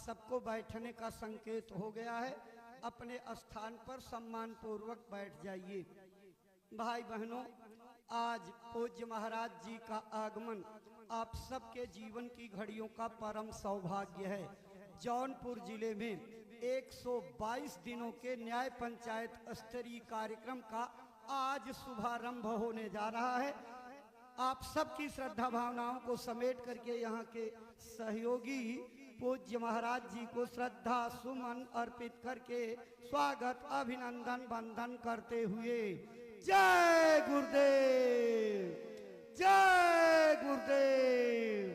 सबको बैठने का संकेत हो गया है। अपने स्थान पर सम्मान पूर्वक बैठ जाइए। भाई बहनों, आज पूज्य महाराज जी का आगमन आप सबके जीवन की घड़ियों का परम सौभाग्य है। जौनपुर जिले में 122 दिनों के न्याय पंचायत स्तरीय कार्यक्रम का आज शुभारंभ होने जा रहा है। आप सबकी श्रद्धा भावनाओं को समेट करके यहाँ के सहयोगी पूज्य महाराज जी को श्रद्धा सुमन अर्पित करके स्वागत अभिनंदन वंदन करते हुए जय गुरुदेव, जय गुरुदेव।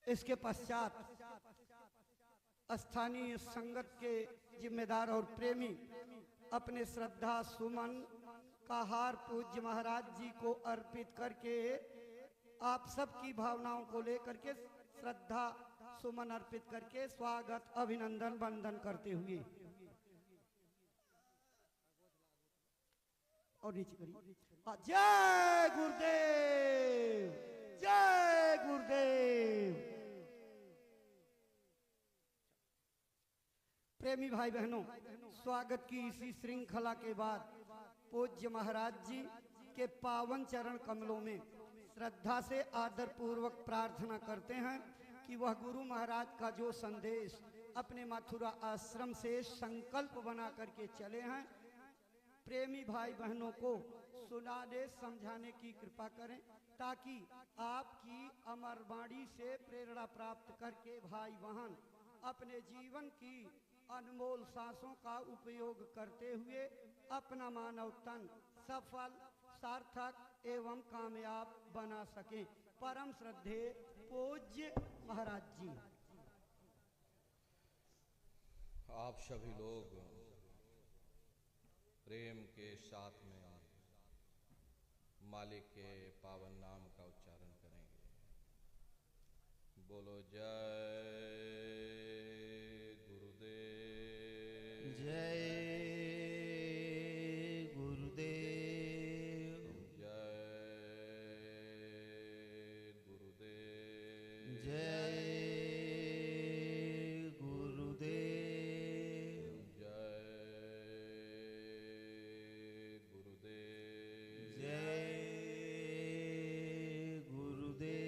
इसके पश्चात स्थानीय संगत के जिम्मेदार और प्रेमी अपने श्रद्धा सुमन का हार पूज्य महाराज जी को अर्पित करके आप सबकी भावनाओं को लेकर के श्रद्धा सुमन अर्पित करके स्वागत अभिनंदन वंदन करते हुए और नीचे करिए जय गुरुदेव, जय गुरुदेव। प्रेमी भाई बहनों, स्वागत की इसी श्रृंखला के बाद पूज्य महाराज जी के पावन चरण कमलों में श्रद्धा से आदर पूर्वक प्रार्थना करते हैं कि वह गुरु महाराज का जो संदेश अपने मथुरा आश्रम से संकल्प बना करके चले हैं, प्रेमी भाई बहनों को सुनाने समझाने की कृपा करें, ताकि आपकी अमर वाणी से प्रेरणा प्राप्त करके भाई बहन अपने जीवन की अनमोल सांसों का उपयोग करते हुए अपना मानव तन सफल, सार्थक एवं कामयाब बना सके। परम श्रद्धेय पूज्य महाराज जी। आप सभी लोग प्रेम के साथ में मालिक के पावन नाम का उच्चारण करेंगे। बोलो जय गुरुदेव, जय गुरुदेव, जय गुरुदेव, जय गुरुदेव, जय गुरुदेव, जय गुरुदेव।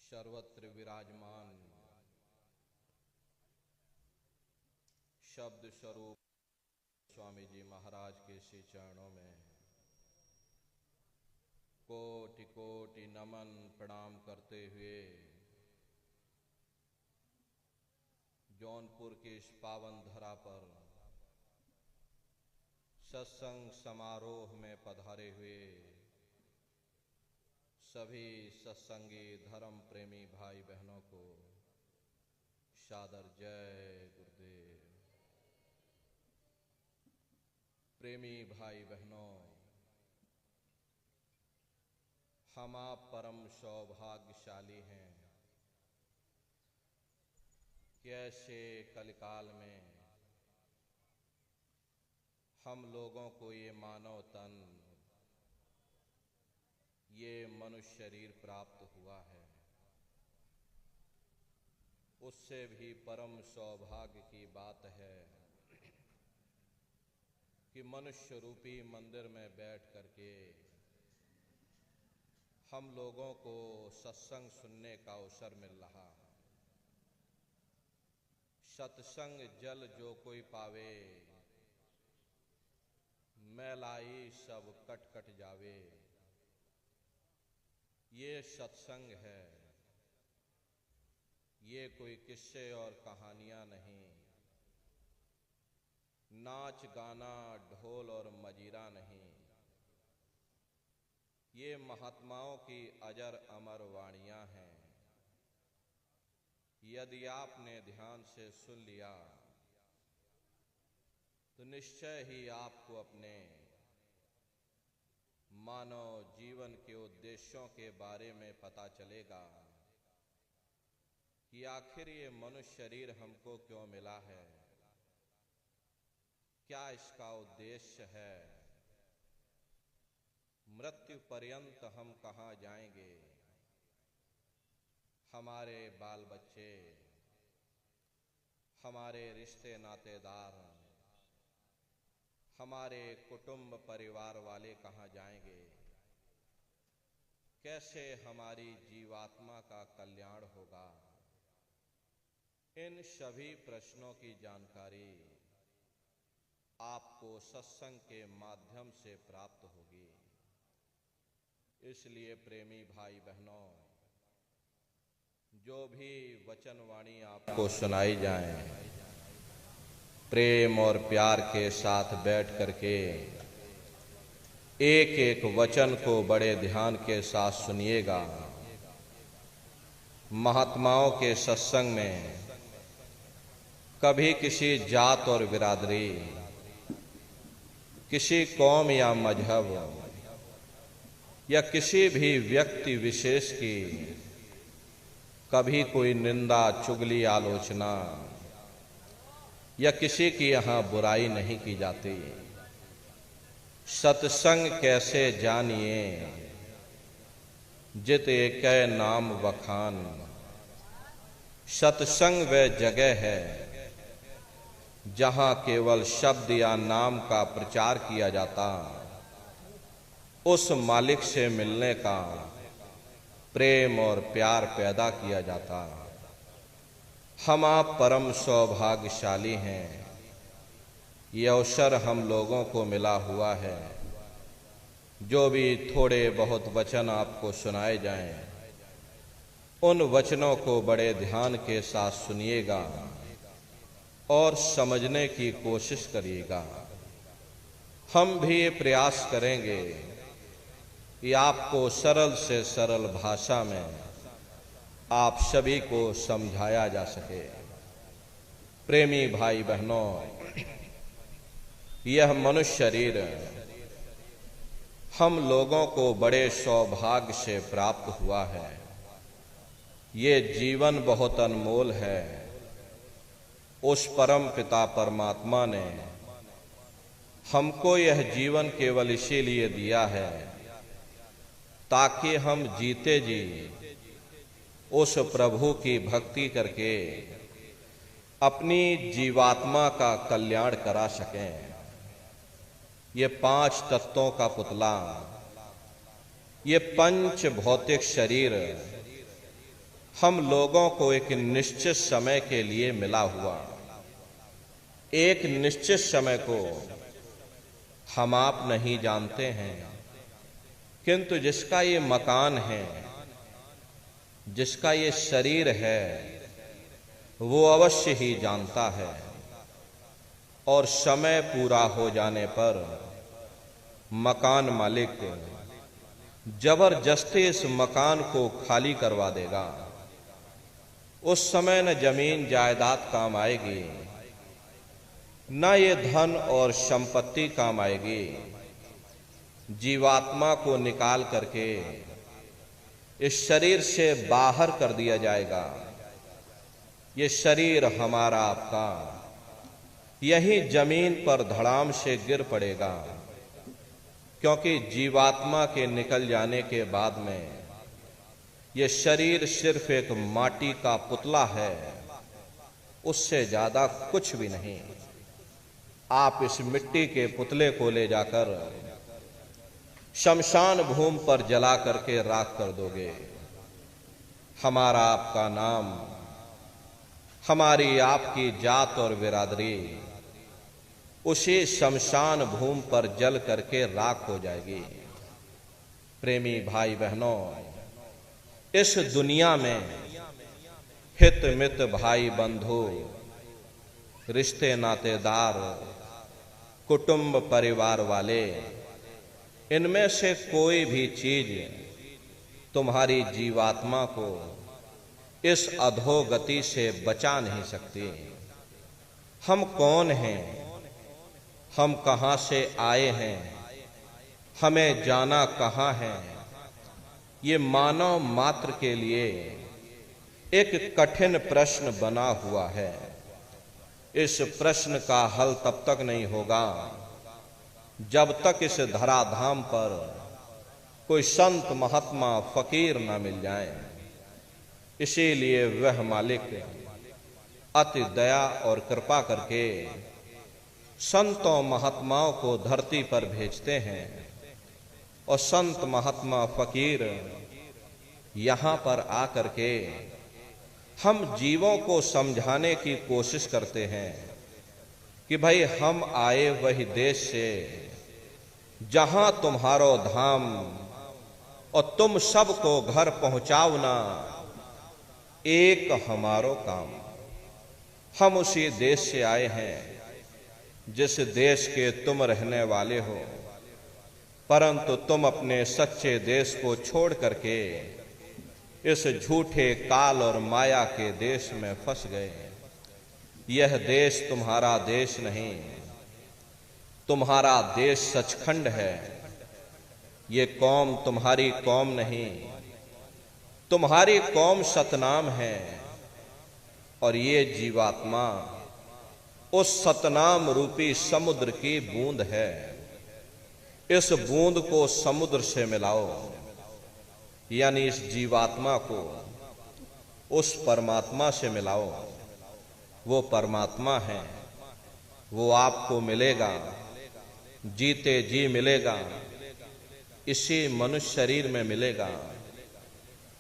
सर्वत्र विराजमान शब्द स्वरूप स्वामी जी महाराज के श्री चरणों में कोटि कोटि नमन प्रणाम करते हुए जौनपुर के इस पावन धरा पर सत्संग समारोह में पधारे हुए सभी सत्संगी धर्म प्रेमी भाई बहनों को सादर जय गुरुदेव। प्रेमी भाई बहनों, हम आप परम सौभाग्यशाली हैं कि ऐसे कलिकाल में हम लोगों को ये मानव तन, ये मनुष्य शरीर प्राप्त हुआ है। उससे भी परम सौभाग्य की बात है कि मनुष्य रूपी मंदिर में बैठ करके हम लोगों को सत्संग सुनने का अवसर मिल रहा है। सत्संग जल जो कोई पावे, मैलाई सब कट कट जावे। ये सत्संग है, ये कोई किस्से और कहानियां नहीं, नाच गाना ढोल और मजीरा नहीं। ये महात्माओं की अजर अमर वाणियां हैं। यदि आपने ध्यान से सुन लिया तो निश्चय ही आपको अपने मानव जीवन के उद्देश्यों के बारे में पता चलेगा कि आखिर ये मनुष्य शरीर हमको क्यों मिला है। क्या इसका उद्देश्य है? मृत्यु पर्यंत हम कहाँ जाएंगे? हमारे बाल बच्चे, हमारे रिश्ते नातेदार, हमारे कुटुंब परिवार वाले कहाँ जाएंगे? कैसे हमारी जीवात्मा का कल्याण होगा? इन सभी प्रश्नों की जानकारी आपको सत्संग के माध्यम से प्राप्त होगी। इसलिए प्रेमी भाई बहनों, जो भी वचनवाणी आपको सुनाई जाए, प्रेम और प्यार के साथ बैठ करके एक एक वचन को बड़े ध्यान के साथ सुनिएगा। महात्माओं के सत्संग में कभी किसी जात और बिरादरी, किसी कौम या मजहब या किसी भी व्यक्ति विशेष की कभी कोई निंदा, चुगली, आलोचना या किसी की यहाँ बुराई नहीं की जाती। सत्संग कैसे जानिए, जित एक नाम वखान। सत्संग वह जगह है जहां केवल शब्द या नाम का प्रचार किया जाता, उस मालिक से मिलने का प्रेम और प्यार पैदा किया जाता। हम आप परम सौभाग्यशाली हैं, ये अवसर हम लोगों को मिला हुआ है। जो भी थोड़े बहुत वचन आपको सुनाए जाएं, उन वचनों को बड़े ध्यान के साथ सुनिएगा और समझने की कोशिश करिएगा। हम भी ये प्रयास करेंगे कि आपको सरल से सरल भाषा में आप सभी को समझाया जा सके। प्रेमी भाई बहनों, यह मनुष्य शरीर हम लोगों को बड़े सौभाग्य से प्राप्त हुआ है। ये जीवन बहुत अनमोल है। उस परम पिता परमात्मा ने हमको यह जीवन केवल इसीलिए दिया है ताकि हम जीते जी उस प्रभु की भक्ति करके अपनी जीवात्मा का कल्याण करा सकें। ये 5 तत्वों का पुतला, ये पंच भौतिक शरीर हम लोगों को एक निश्चित समय के लिए मिला हुआ। एक निश्चित समय को हम आप नहीं जानते हैं, किंतु जिसका ये मकान है, जिसका ये शरीर है, वो अवश्य ही जानता है। और समय पूरा हो जाने पर मकान मालिक जबरदस्ती इस मकान को खाली करवा देगा। उस समय न जमीन जायदाद काम आएगी, न ये धन और संपत्ति काम आएगी। जीवात्मा को निकाल करके इस शरीर से बाहर कर दिया जाएगा। ये शरीर हमारा आपका यही जमीन पर धड़ाम से गिर पड़ेगा, क्योंकि जीवात्मा के निकल जाने के बाद में ये शरीर सिर्फ एक माटी का पुतला है, उससे ज्यादा कुछ भी नहीं। आप इस मिट्टी के पुतले को ले जाकर शमशान भूमि पर जला करके राख कर दोगे। हमारा आपका नाम, हमारी आपकी जात और बिरादरी उसी शमशान भूमि पर जल करके राख हो जाएगी। प्रेमी भाई बहनों, इस दुनिया में हित मित भाई बंधु, रिश्ते नातेदार, कुटुंब परिवार वाले, इनमें से कोई भी चीज तुम्हारी जीवात्मा को इस अधोगति से बचा नहीं सकती। हम कौन हैं, हम कहां से आए हैं, हमें जाना कहां है, ये मानव मात्र के लिए एक कठिन प्रश्न बना हुआ है। इस प्रश्न का हल तब तक नहीं होगा जब तक इस धराधाम पर कोई संत महात्मा फकीर ना मिल जाए। इसीलिए वह मालिक अति दया और कृपा करके संतों महात्माओं को धरती पर भेजते हैं और संत महात्मा फकीर यहां पर आकर के हम जीवों को समझाने की कोशिश करते हैं कि भाई हम आए वही देश से जहां तुम्हारो धाम और तुम सबको घर पहुंचाओ ना एक हमारो काम। हम उसी देश से आए हैं जिस देश के तुम रहने वाले हो, परंतु तुम अपने सच्चे देश को छोड़ करके इस झूठे काल और माया के देश में फंस गए। यह देश तुम्हारा देश नहीं, तुम्हारा देश सचखंड है। ये कौम तुम्हारी कौम नहीं, तुम्हारी कौम सतनाम है और ये जीवात्मा उस सतनाम रूपी समुद्र की बूंद है। इस बूंद को समुद्र से मिलाओ, यानी इस जीवात्मा को उस परमात्मा से मिलाओ। वो परमात्मा है, वो आपको मिलेगा, जीते जी मिलेगा, इसी मनुष्य शरीर में मिलेगा।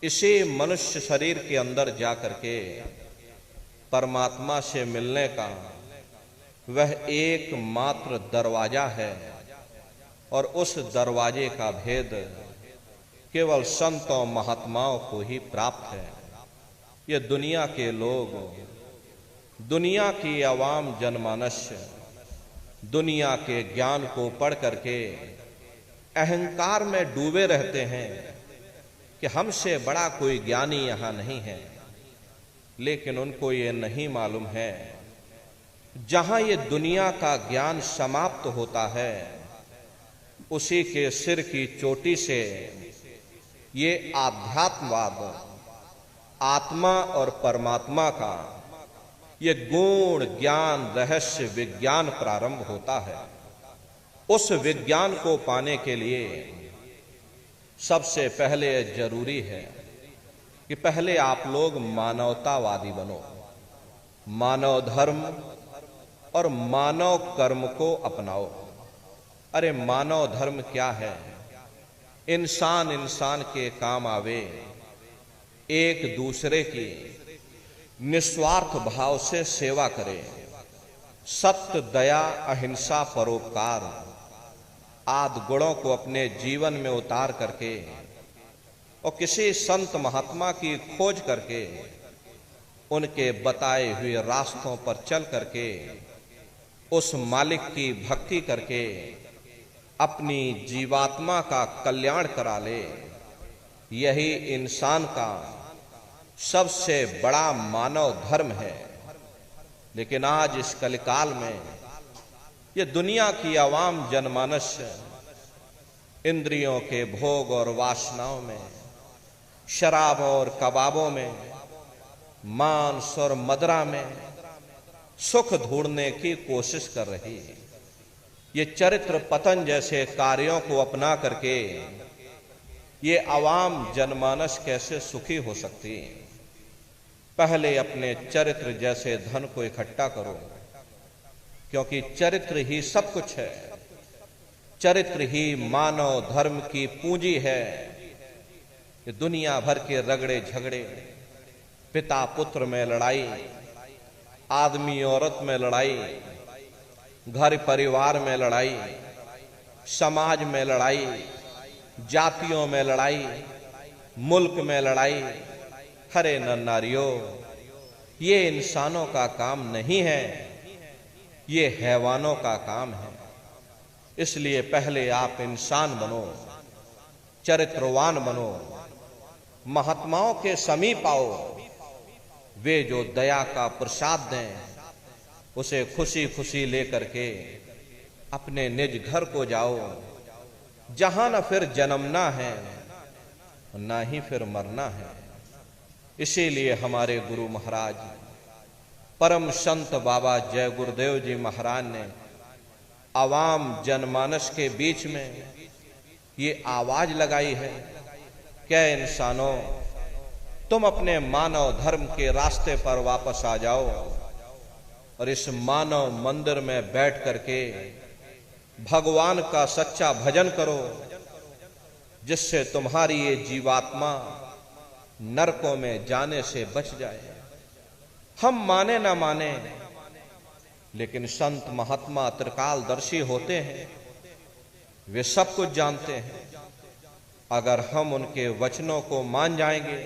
इसी मनुष्य शरीर के अंदर जाकर के परमात्मा से मिलने का वह एकमात्र दरवाजा है और उस दरवाजे का भेद केवल संतों महात्माओं को ही प्राप्त है। ये दुनिया के लोग, दुनिया की आवाम जनमानस दुनिया के ज्ञान को पढ़ करके अहंकार में डूबे रहते हैं कि हमसे बड़ा कोई ज्ञानी यहां नहीं है। लेकिन उनको ये नहीं मालूम है जहां ये दुनिया का ज्ञान समाप्त होता है उसी के सिर की चोटी से ये आध्यात्मवाद, आत्मा और परमात्मा का ये गुण ज्ञान रहस्य विज्ञान प्रारंभ होता है। उस विज्ञान को पाने के लिए सबसे पहले जरूरी है कि पहले आप लोग मानवतावादी बनो, मानव धर्म और मानव कर्म को अपनाओ। अरे मानव धर्म क्या है? इंसान इंसान के काम आवे, एक दूसरे की निस्वार्थ भाव से सेवा करे, सत्य, दया, अहिंसा, परोपकार आदि गुणों को अपने जीवन में उतार करके और किसी संत महात्मा की खोज करके उनके बताए हुए रास्तों पर चल करके उस मालिक की भक्ति करके अपनी जीवात्मा का कल्याण करा ले, यही इंसान का सबसे बड़ा मानव धर्म है। लेकिन आज इस कलिकाल में ये दुनिया की आवाम जनमानस इंद्रियों के भोग और वासनाओं में, शराब और कबाबों में, मांस और मदिरा में सुख ढूंढने की कोशिश कर रही है। ये चरित्र पतन जैसे कार्यों को अपना करके ये आवाम जनमानस कैसे सुखी हो सकती है? पहले अपने चरित्र जैसे धन को इकट्ठा करो, क्योंकि चरित्र ही सब कुछ है। चरित्र ही मानव धर्म की पूंजी है। ये दुनिया भर के रगड़े झगड़े, पिता पुत्र में लड़ाई, आदमी औरत में लड़ाई, घर परिवार में लड़ाई, समाज में लड़ाई, जातियों में लड़ाई, मुल्क में लड़ाई, हरे नर नारियों, ये इंसानों का काम नहीं है, ये हैवानों का काम है। इसलिए पहले आप इंसान बनो, चरित्रवान बनो, महात्माओं के समीप आओ। वे जो दया का प्रसाद दें उसे खुशी खुशी लेकर के अपने निज घर को जाओ, जहां न फिर जन्मना है ना ही फिर मरना है। इसीलिए हमारे गुरु महाराज परम संत बाबा जय गुरुदेव जी महाराज ने आवाम जनमानस के बीच में ये आवाज लगाई है, क्या इंसानों, तुम अपने मानव धर्म के रास्ते पर वापस आ जाओ और इस मानव मंदिर में बैठ करके भगवान का सच्चा भजन करो, जिससे तुम्हारी ये जीवात्मा नरकों में जाने से बच जाए। हम माने ना माने, लेकिन संत महात्मा त्रिकालदर्शी होते हैं, वे सब कुछ जानते हैं। अगर हम उनके वचनों को मान जाएंगे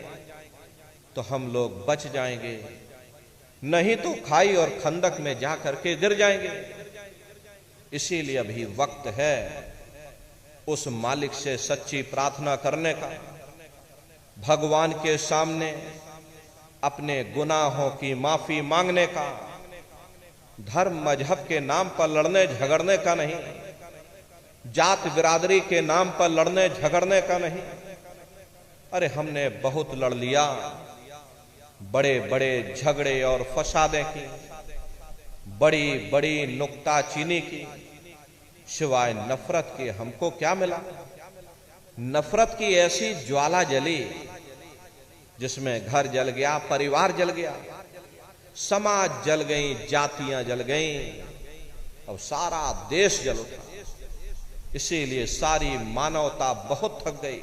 तो हम लोग बच जाएंगे, नहीं तो खाई और खंदक में जा करके गिर जाएंगे। इसीलिए अभी वक्त है उस मालिक से सच्ची प्रार्थना करने का, भगवान के सामने अपने गुनाहों की माफी मांगने का, धर्म मजहब के नाम पर लड़ने झगड़ने का नहीं, जात बिरादरी के नाम पर लड़ने झगड़ने का नहीं। अरे हमने बहुत लड़ लिया, बड़े बड़े झगड़े और फसादें की, बड़ी बड़ी नुक्ताचीनी की, सिवाय नफरत के हमको क्या मिला? नफरत की ऐसी ज्वाला जली जिसमें घर जल गया, परिवार जल गया, समाज जल गई, जातियां जल गईं, अब सारा देश जल उठा। इसीलिए सारी मानवता बहुत थक गई।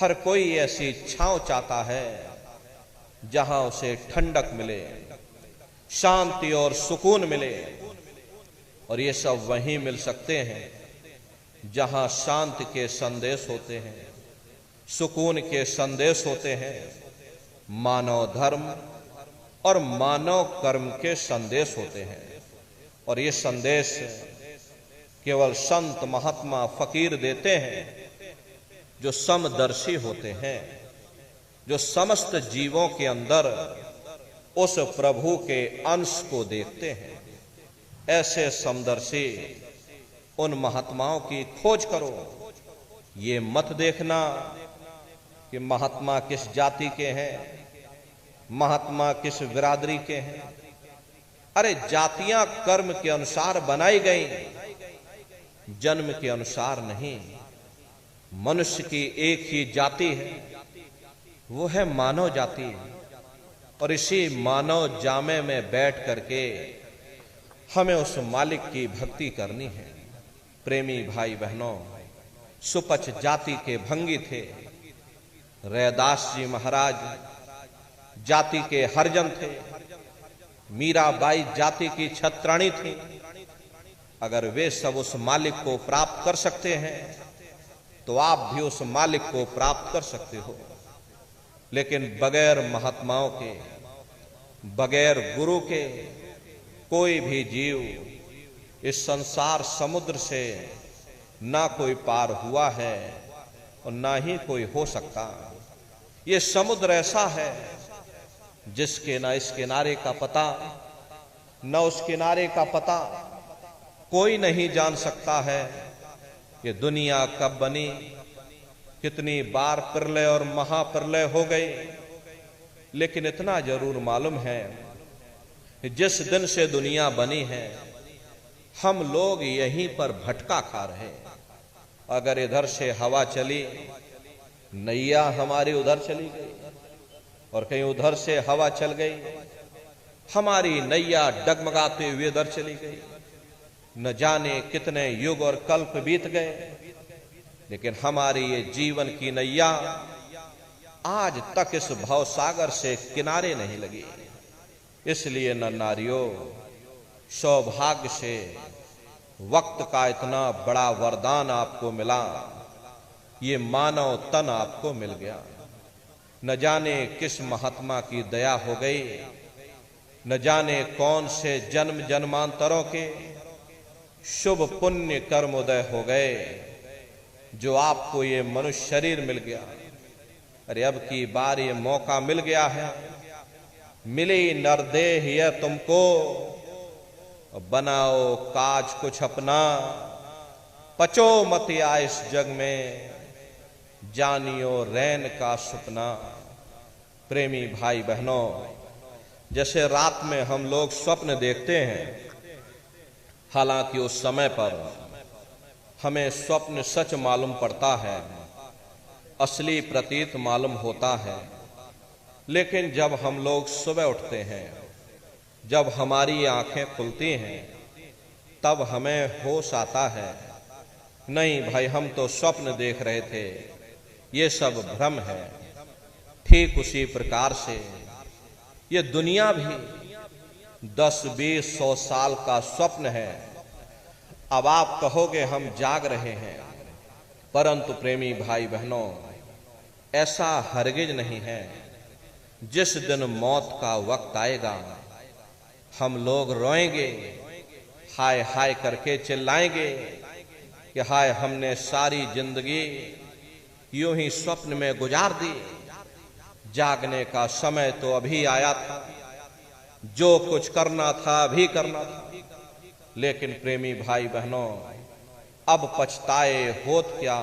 हर कोई ऐसी छांव चाहता है जहां उसे ठंडक मिले, शांति और सुकून मिले, और ये सब वहीं मिल सकते हैं जहां शांति के संदेश होते हैं, सुकून के संदेश होते हैं, मानव धर्म और मानव कर्म के संदेश होते हैं। और ये संदेश केवल संत महात्मा फकीर देते हैं जो समदर्शी होते हैं, जो समस्त जीवों के अंदर उस प्रभु के अंश को देखते हैं। ऐसे समदर्शी उन महात्माओं की खोज करो। ये मत देखना कि महात्मा किस जाति के हैं, महात्मा किस बिरादरी के हैं। अरे जातियां कर्म के अनुसार बनाई गई, जन्म के अनुसार नहीं। मनुष्य की एक ही जाति है, वो है मानव जाति। और इसी मानव जामे में बैठ करके हमें उस मालिक की भक्ति करनी है। प्रेमी भाई बहनों, सुपच जाति के भंगी थे। रैदास जी महाराज जाति के हरजन थे। मीराबाई जाति की छत्राणी थी। अगर वे सब उस मालिक को प्राप्त कर सकते हैं तो आप भी उस मालिक को प्राप्त कर सकते हो। लेकिन बगैर महात्माओं के, बगैर गुरु के कोई भी जीव इस संसार समुद्र से ना कोई पार हुआ है और ना ही कोई हो सकता। ये समुद्र ऐसा है जिसके ना इस किनारे का पता, न उस किनारे का पता। कोई नहीं जान सकता है कि दुनिया कब बनी, कितनी बार प्रलय और महाप्रलय हो गई। लेकिन इतना जरूर मालूम है कि जिस दिन से दुनिया बनी है हम लोग यहीं पर भटका खा रहे। अगर इधर से हवा चली, नैया हमारी उधर चली गई, और कहीं उधर से हवा चल गई, हमारी नैया डगमगाते हुए इधर चली गई। न जाने कितने युग और कल्प बीत गए, लेकिन हमारी ये जीवन की नैया आज तक इस भवसागर से किनारे नहीं लगी। इसलिए न नारियों, सौभाग्य से वक्त का इतना बड़ा वरदान आपको मिला, ये मानव तन आपको मिल गया। न जाने किस महात्मा की दया हो गई, न जाने कौन से जन्म जन्मांतरों के शुभ पुण्य कर्म उदय हो गए जो आपको ये मनुष्य शरीर मिल गया। अरे अब की बार ये मौका मिल गया है, मिली नरदेह यह तुमको, बनाओ काज कुछ अपना, पचो मत या इस जग में, जानियो रैन का सपना। प्रेमी भाई बहनों, जैसे रात में हम लोग स्वप्न देखते हैं, हालांकि उस समय पर हमें स्वप्न सच मालूम पड़ता है, असली प्रतीत मालूम होता है, लेकिन जब हम लोग सुबह उठते हैं, जब हमारी आंखें खुलती हैं, तब हमें होश आता है, नहीं भाई हम तो स्वप्न देख रहे थे, ये सब भ्रम है। ठीक उसी प्रकार से ये दुनिया भी 10, 20, 100 साल का स्वप्न है। अब आप कहोगे हम जाग रहे हैं, परंतु प्रेमी भाई बहनों, ऐसा हरगिज नहीं है। जिस दिन मौत का वक्त आएगा, हम लोग रोएंगे, हाय हाय करके चिल्लाएंगे कि हाय हमने सारी जिंदगी यूं ही स्वप्न में गुजार दी, जागने का समय तो अभी आया था, जो कुछ करना था अभी करना था। लेकिन प्रेमी भाई बहनों, अब पछताए होत क्या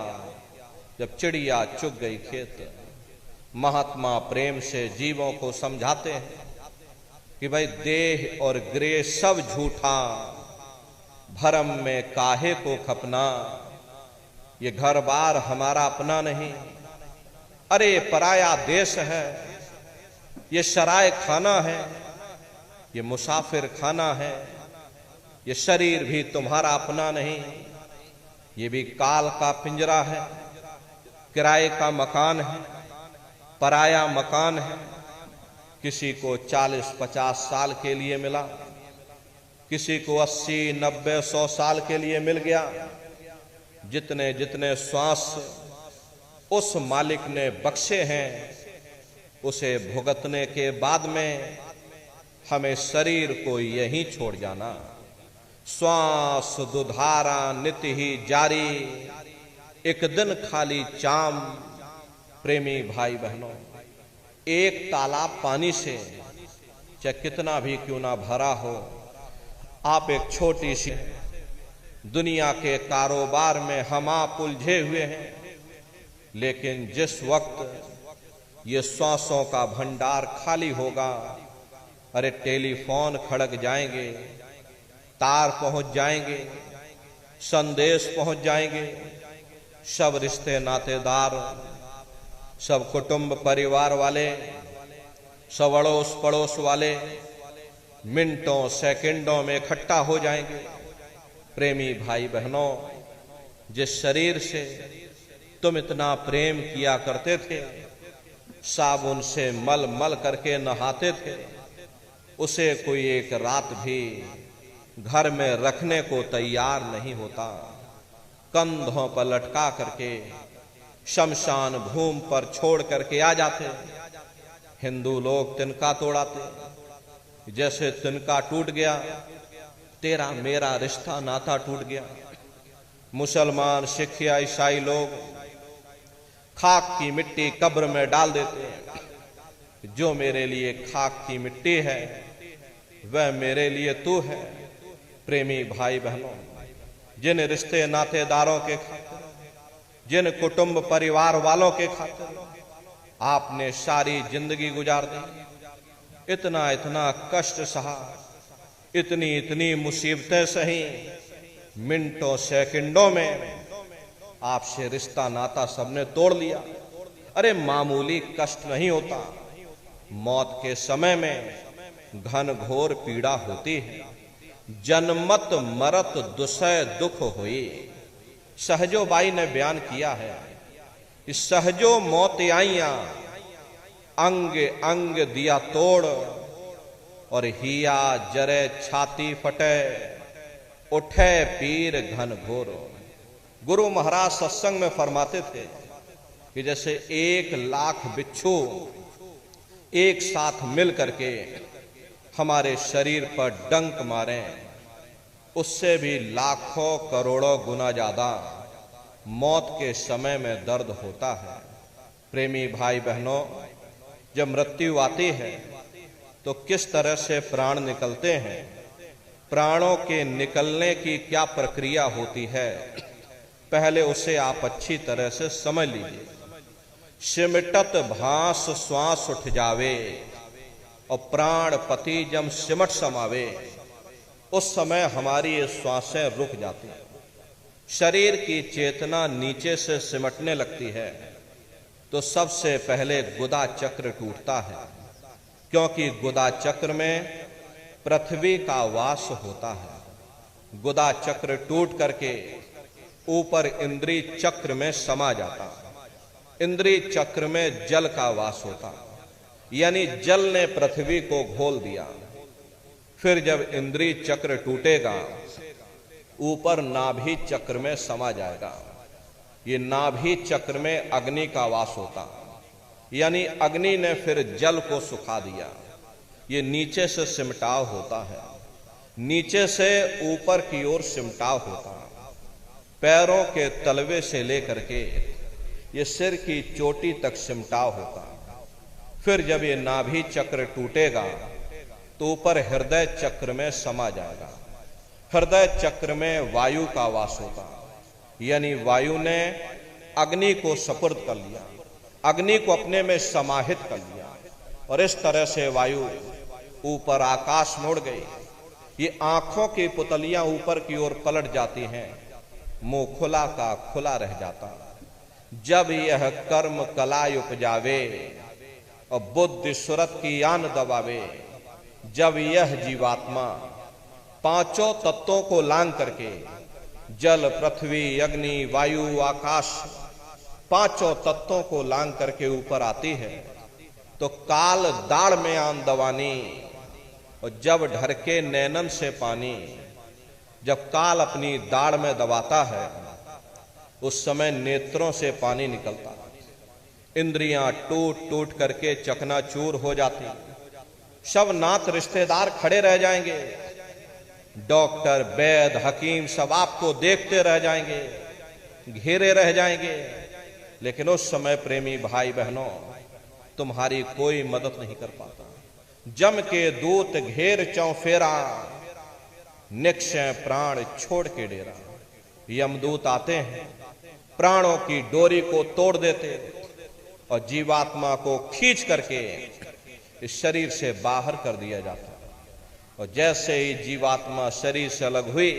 जब चिड़िया चुग गई खेत। महात्मा प्रेम से जीवों को समझाते हैं कि भाई देह और गृह सब झूठा, भरम में काहे को खपना, ये घर बार हमारा अपना नहीं, अरे पराया देश है, ये सराय खाना है, ये मुसाफिर खाना है, ये शरीर भी तुम्हारा अपना नहीं, ये भी काल का पिंजरा है, किराए का मकान है, पराया मकान है। किसी को 40-50 साल के लिए मिला, किसी को 80, 90, 100 साल के लिए मिल गया। जितने जितने श्वास उस मालिक ने बख्शे हैं, उसे भुगतने के बाद में हमें शरीर को यहीं छोड़ जाना। श्वास दुधारा नित्य ही जारी, एक दिन खाली चाम। प्रेमी भाई बहनों, एक तालाब पानी से चाहे कितना भी क्यों ना भरा हो, आप एक छोटी सी दुनिया के कारोबार में हम आप उलझे हुए हैं। लेकिन जिस वक्त ये श्वासों का भंडार खाली होगा, अरे टेलीफोन खड़क जाएंगे, तार पहुंच जाएंगे, संदेश पहुंच जाएंगे, सब रिश्ते नातेदार, सब कुटुंब परिवार वाले, सब अड़ोस पड़ोस वाले मिनटों सेकंडों में इकट्ठा हो जाएंगे। प्रेमी भाई बहनों, जिस शरीर से तुम इतना प्रेम किया करते थे, साबुन से मल मल करके नहाते थे, उसे कोई एक रात भी घर में रखने को तैयार नहीं होता। कंधों पर लटका करके शमशान भूमि पर छोड़ करके आ जाते। हिंदू लोग तिनका तोड़ाते, जैसे तिनका टूट गया तेरा मेरा रिश्ता नाता टूट गया। मुसलमान, सिख या ईसाई लोग खाक की मिट्टी कब्र में डाल देते। जो मेरे लिए खाक की मिट्टी है, वह मेरे लिए तू है। प्रेमी भाई बहनों, जिन रिश्ते नातेदारों के खातिर, जिन कुटुंब परिवार वालों के खातिर आपने सारी जिंदगी गुजार दी, इतना इतना कष्ट सहा, इतनी इतनी मुसीबतें सही, मिनटों सेकंडों में आपसे रिश्ता नाता सबने तोड़ लिया। अरे मामूली कष्ट नहीं होता, मौत के समय में घन घोर पीड़ा होती है। जन्मत मरत दुसह दुख होई, सहजो बाई ने बयान किया है। इस सहजो मौत आईया, अंग अंग दिया तोड़, और हिया जरे छाती फटे, उठे पीर घन घोर। गुरु महाराज सत्संग में फरमाते थे कि जैसे 1,00,000 बिच्छू एक साथ मिल करके हमारे शरीर पर डंक मारें, उससे भी लाखों करोड़ों गुना ज्यादा मौत के समय में दर्द होता है। प्रेमी भाई बहनों, जब मृत्यु आती है तो किस तरह से प्राण निकलते हैं, प्राणों के निकलने की क्या प्रक्रिया होती है, पहले उसे आप अच्छी तरह से समझ लीजिए। सिमटत भांस श्वास उठ जावे, और प्राण पति जब सिमट समावे, उस समय हमारी ये श्वासें रुक जाती हैं, शरीर की चेतना नीचे से सिमटने लगती है, तो सबसे पहले गुदा चक्र टूटता है, क्योंकि गुदा चक्र में पृथ्वी का वास होता है। गुदा चक्र टूट करके ऊपर इंद्रिय चक्र में समा जाता, इंद्रिय चक्र में जल का वास होता, यानी जल ने पृथ्वी को घोल दिया। फिर जब इंद्रिय चक्र टूटेगा, ऊपर नाभि चक्र में समा जाएगा। ये नाभि चक्र में अग्नि का वास होता, यानी अग्नि ने फिर जल को सुखा दिया। ये नीचे से सिमटाव होता है, नीचे से ऊपर की ओर सिमटाव होता है। पैरों के तलवे से लेकर के ये सिर की चोटी तक सिमटाव होता। फिर जब ये नाभि चक्र टूटेगा तो ऊपर हृदय चक्र में समा जाएगा। हृदय चक्र में वायु का वास होता, यानी वायु ने अग्नि को सपुर्द कर लिया, अग्नि को अपने में समाहित कर लिया, और इस तरह से वायु ऊपर आकाश में उड़ गई। ये आंखों की पुतलियां ऊपर की ओर पलट जाती हैं, मुंह खुला का खुला रह जाता। जब यह कर्म कला उपजावे और बुद्धि सुरत की आन दबावे, जब यह जीवात्मा पांचों तत्वों को लांग करके जल, पृथ्वी, अग्नि, वायु, आकाश, पांचों तत्वों को लांग करके ऊपर आती है, तो काल दाढ़ में आन दवानी, और जब ढरके नैनन से पानी, जब काल अपनी दाढ़ में दबाता है, उस समय नेत्रों से पानी निकलता, इंद्रियां टूट टूट करके चकनाचूर हो जाती, सब नात रिश्तेदार खड़े रह जाएंगे, डॉक्टर, वैद, हकीम सब आपको देखते रह जाएंगे, घेरे रह जाएंगे, लेकिन उस समय प्रेमी भाई बहनों तुम्हारी कोई मदद नहीं कर पाता। जम के दूत घेर चौफेरा, निक्षय प्राण छोड़ के डेरा। यमदूत आते हैं, प्राणों की डोरी को तोड़ देते और जीवात्मा को खींच करके इस शरीर से बाहर कर दिया जाता। और जैसे ही जीवात्मा शरीर से अलग हुई,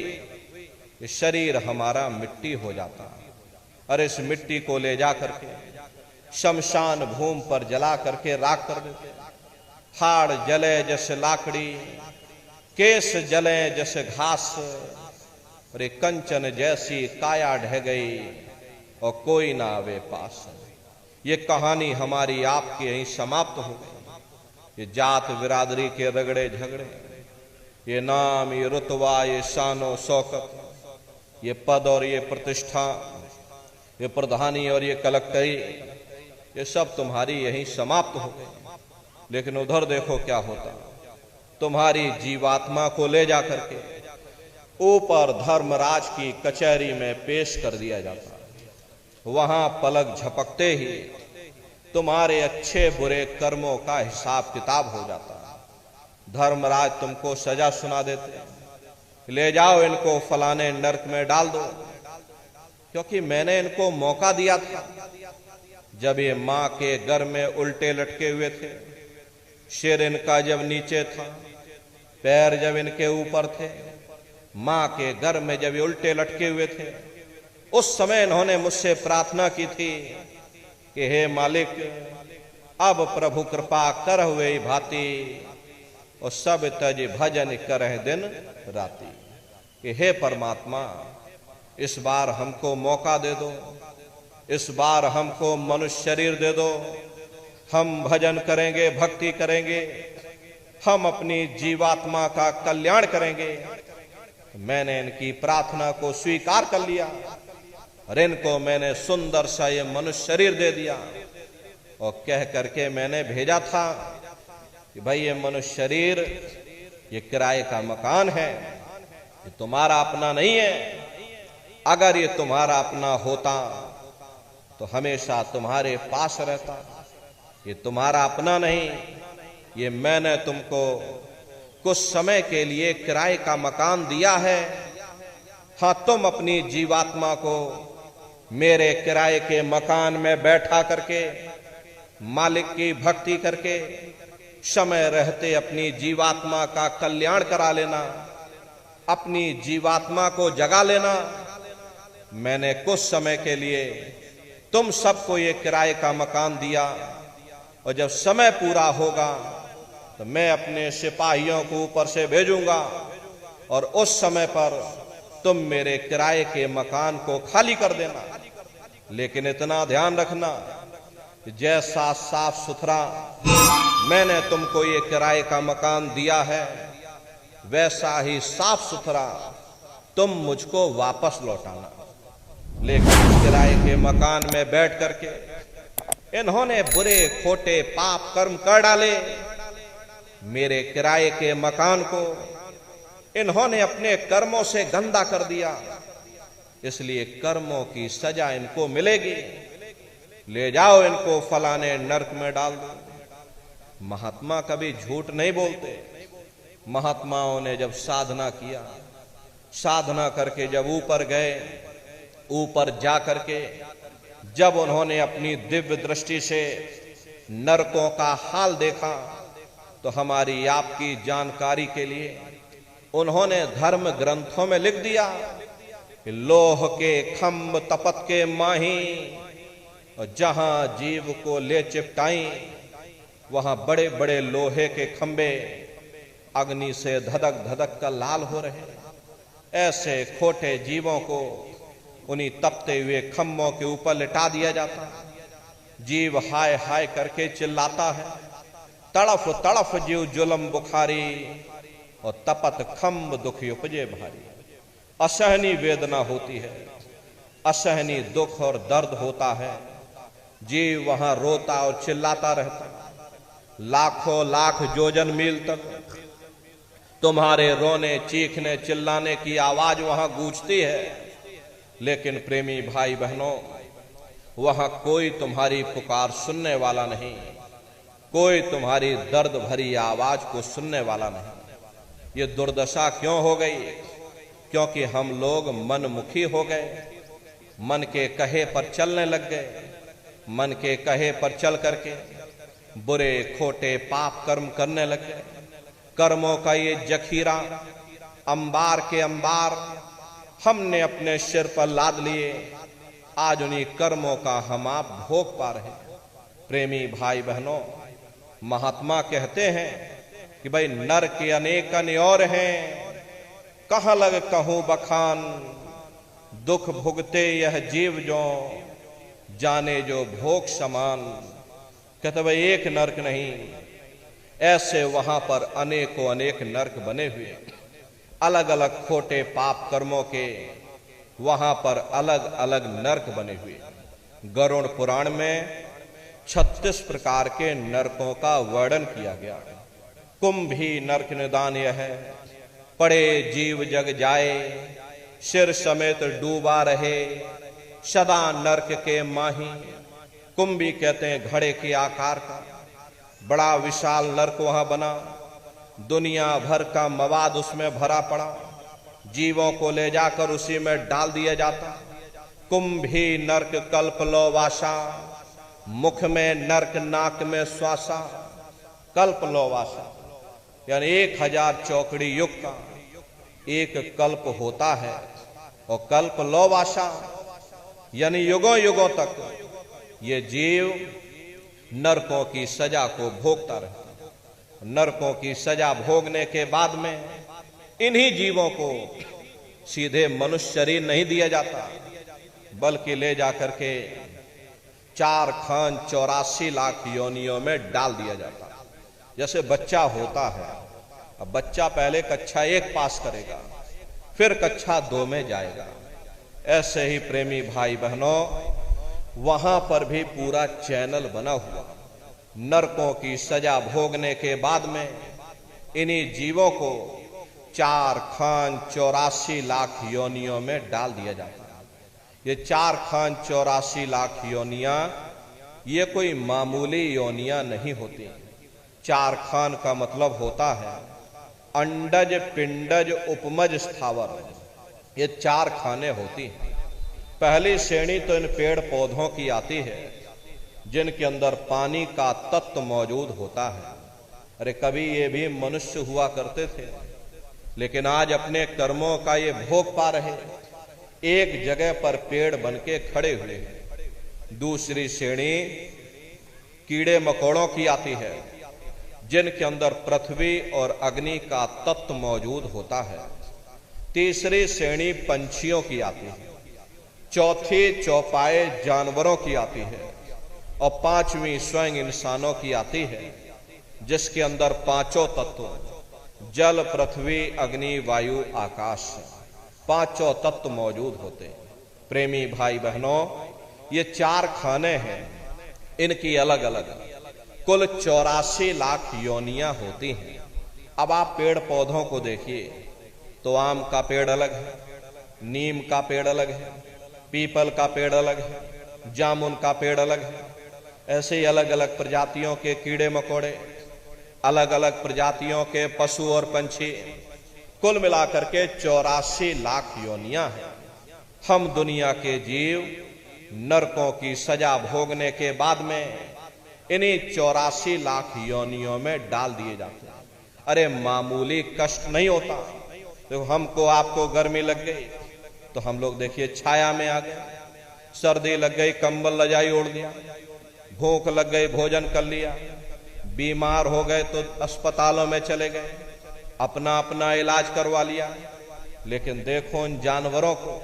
ये शरीर हमारा मिट्टी हो जाता, और इस मिट्टी को ले जा करके शमशान भूमि पर जला करके राख कर देते। हाड़ जले जैसे लाकड़ी, केस जले जैसे घास, और एक कंचन जैसी काया ढह गई और कोई ना आवे पास। ये कहानी हमारी आपकी यहीं समाप्त हो गई। ये जात बिरादरी के रगड़े झगड़े, ये नाम, ये रुतबा, ये शानो शौकत, ये पद और ये प्रतिष्ठा, ये प्रधानी और ये कलेक्टरी, ये सब तुम्हारी यहीं समाप्त हो गई। लेकिन उधर देखो क्या होता, तुम्हारी जीवात्मा को ले जा करके ऊपर धर्मराज की कचहरी में पेश कर दिया जाता। वहां पलक झपकते ही तुम्हारे अच्छे बुरे कर्मों का हिसाब किताब हो जाता। धर्मराज तुमको सजा सुना देते, ले जाओ इनको फलाने नरक में डाल दो, क्योंकि मैंने इनको मौका दिया था। जब ये मां के घर में उल्टे लटके हुए थे, सिर इनका जब नीचे था, पैर जब इनके ऊपर थे, मां के घर में जब ये उल्टे लटके हुए थे, उस समय इन्होंने मुझसे प्रार्थना की थी कि हे मालिक, अब प्रभु कृपा कर हुए भांति, और सब तज भजन करह दिन राती। कि हे परमात्मा, इस बार हमको मौका दे दो, इस बार हमको मनुष्य शरीर दे दो, हम भजन करेंगे, भक्ति करेंगे, हम अपनी जीवात्मा का कल्याण करेंगे। मैंने इनकी प्रार्थना को स्वीकार कर लिया और इनको मैंने सुंदर सा ये मनुष्य शरीर दे दिया, और कह करके मैंने भेजा था कि भाई ये मनुष्य शरीर, ये किराए का मकान है, ये तुम्हारा अपना नहीं है। अगर ये तुम्हारा अपना होता तो हमेशा तुम्हारे पास रहता। ये तुम्हारा अपना नहीं, ये मैंने तुमको कुछ समय के लिए किराए का मकान दिया है। हाँ, तुम अपनी जीवात्मा को मेरे किराए के मकान में बैठा करके, मालिक की भक्ति करके, समय रहते अपनी जीवात्मा का कल्याण करा लेना, अपनी जीवात्मा को जगा लेना। मैंने कुछ समय के लिए तुम सबको ये किराए का मकान दिया, और जब समय पूरा होगा तो मैं अपने सिपाहियों को ऊपर से भेजूंगा, और उस समय पर तुम मेरे किराए के मकान को खाली कर देना। लेकिन इतना ध्यान रखना कि जैसा साफ सुथरा मैंने तुमको ये किराए का मकान दिया है, वैसा ही साफ सुथरा तुम मुझको वापस लौटाना। लेकिन किराए के मकान में बैठ करके इन्होंने बुरे खोटे पाप कर्म कर डाले। मेरे किराए के मकान को इन्होंने अपने कर्मों से गंदा कर दिया, इसलिए कर्मों की सजा इनको मिलेगी। ले जाओ इनको फलाने नरक में डाल दो। महात्मा कभी झूठ नहीं बोलते। महात्माओं ने जब साधना किया, साधना करके जब ऊपर गए, ऊपर जा करके जब उन्होंने अपनी दिव्य दृष्टि से नरकों का हाल देखा, तो हमारी आपकी जानकारी के लिए उन्होंने धर्म ग्रंथों में लिख दिया कि लोह के खंभ तपत के माही, और जहां जीव को ले चिपटाई वहां बड़े बड़े लोहे के खंभे अग्नि से धधक धधक कर लाल हो रहे। ऐसे खोटे जीवों को उन्हीं तपते हुए खंभों के ऊपर लिटा दिया जाता। जीव हाय हाय करके चिल्लाता है, तड़फ तड़फ जीव जुलम बुखारी, और तपत खंभ दुख उपजे भारी। असहनीय वेदना होती है, असहनीय दुख और दर्द होता है। जीव वहां रोता और चिल्लाता रहता। लाखों लाख योजन मील तक तुम्हारे रोने चीखने चिल्लाने की आवाज वहां गूंजती है, लेकिन प्रेमी भाई बहनों, वहां कोई तुम्हारी पुकार सुनने वाला नहीं, कोई तुम्हारी दर्द भरी आवाज को सुनने वाला नहीं। ये दुर्दशा क्यों हो गई? क्योंकि हम लोग मनमुखी हो गए, मन के कहे पर चलने लग गए। मन के कहे पर चल करके बुरे खोटे पाप कर्म करने लग गए। कर्मों का ये जखीरा अंबार के अंबार हमने अपने सिर पर लाद लिए। आज उन्हीं कर्मों का हम आप भोग पा रहे हैं। प्रेमी भाई बहनों, महात्मा कहते हैं कि भाई नर के अनेक और हैं, कहां लग कहूं बखान, दुख भुगते यह जीव जो जाने जो भोग समान। कहते भाई एक नरक नहीं, ऐसे वहां पर अनेकों अनेक नरक बने हुए, अलग अलग खोटे पाप कर्मों के वहां पर अलग अलग नरक बने हुए। गरुड़ पुराण में 36 प्रकार के नरकों का वर्णन किया गया। कुंभी नरक निदान यह है, पड़े जीव जग जाए, सिर समेत डूबा रहे, सदा नरक के माही। कुंभी कहते हैं घड़े के आकार का बड़ा विशाल नरक वहां बना, दुनिया भर का मवाद उसमें भरा पड़ा, जीवों को ले जाकर उसी में डाल दिया जाता। कुंभी नरक कल्प लो वासा, मुख में नरक नाक में श्वासा। कल्प लो वासा यानी 1000 चौकड़ी युग का एक कल्प होता है, और कल्प लो वासा यानी युगों युगों तक ये जीव नरकों की सजा को भोगता रहता। नरकों की सजा भोगने के बाद में इन्हीं जीवों को सीधे मनुष्य शरीर नहीं दिया जाता, बल्कि ले जाकर के 4 खान 84 लाख योनियों में डाल दिया जाता। जैसे बच्चा होता है, अब बच्चा पहले कक्षा 1 पास करेगा, फिर कक्षा 2 में जाएगा। ऐसे ही प्रेमी भाई बहनों, वहां पर भी पूरा चैनल बना हुआ। नरकों की सजा भोगने के बाद में इन्हीं जीवों को 4 खान 84 लाख योनियों में डाल दिया जाता है। ये 4 खान 84 लाख योनियां ये कोई मामूली योनियां नहीं होती। 4 खान का मतलब होता है अंडज पिंडज उपमज स्थावर। ये 4 खाने होती हैं। पहली श्रेणी तो इन पेड़ पौधों की आती है जिनके अंदर पानी का तत्व मौजूद होता है। अरे कभी ये भी मनुष्य हुआ करते थे, लेकिन आज अपने कर्मों का ये भोग पा रहे। एक जगह पर पेड़ बनके खड़े हुए। दूसरी श्रेणी कीड़े मकोड़ों की आती है, जिनके अंदर पृथ्वी और अग्नि का तत्व मौजूद होता है। तीसरी श्रेणी पंछियों की आती है। चौथी चौपाए जानवरों की आती है। और पांचवी स्वयं इंसानों की आती है, जिसके अंदर पांचों तत्व जल, पृथ्वी, अग्नि, वायु, आकाश, पांचों तत्व मौजूद होते हैं। प्रेमी भाई बहनों, ये 4 खाने हैं, इनकी अलग अलग कुल 84 लाख योनियां होती हैं। अब आप पेड़ पौधों को देखिए तो आम का पेड़ अलग है, नीम का पेड़ अलग है, पीपल का पेड़ अलग है, जामुन का पेड़ अलग है। ऐसे ही अलग अलग प्रजातियों के कीड़े मकोड़े, अलग अलग प्रजातियों के पशु और पंछी, कुल मिलाकर के 84 लाख योनियां हैं। हम दुनिया के जीव नरकों की सजा भोगने के बाद में इन्हीं 84 लाख योनियों में डाल दिए जाते हैं। अरे मामूली कष्ट नहीं होता। तो हमको आपको गर्मी लग गई तो हम लोग देखिए छाया में आ गए, सर्दी लग गई कंबल रजाई ओढ़ लिया, भूख लग गई भोजन कर लिया, बीमार हो गए तो अस्पतालों में चले गए, अपना अपना इलाज करवा लिया। लेकिन देखो उन जानवरों को,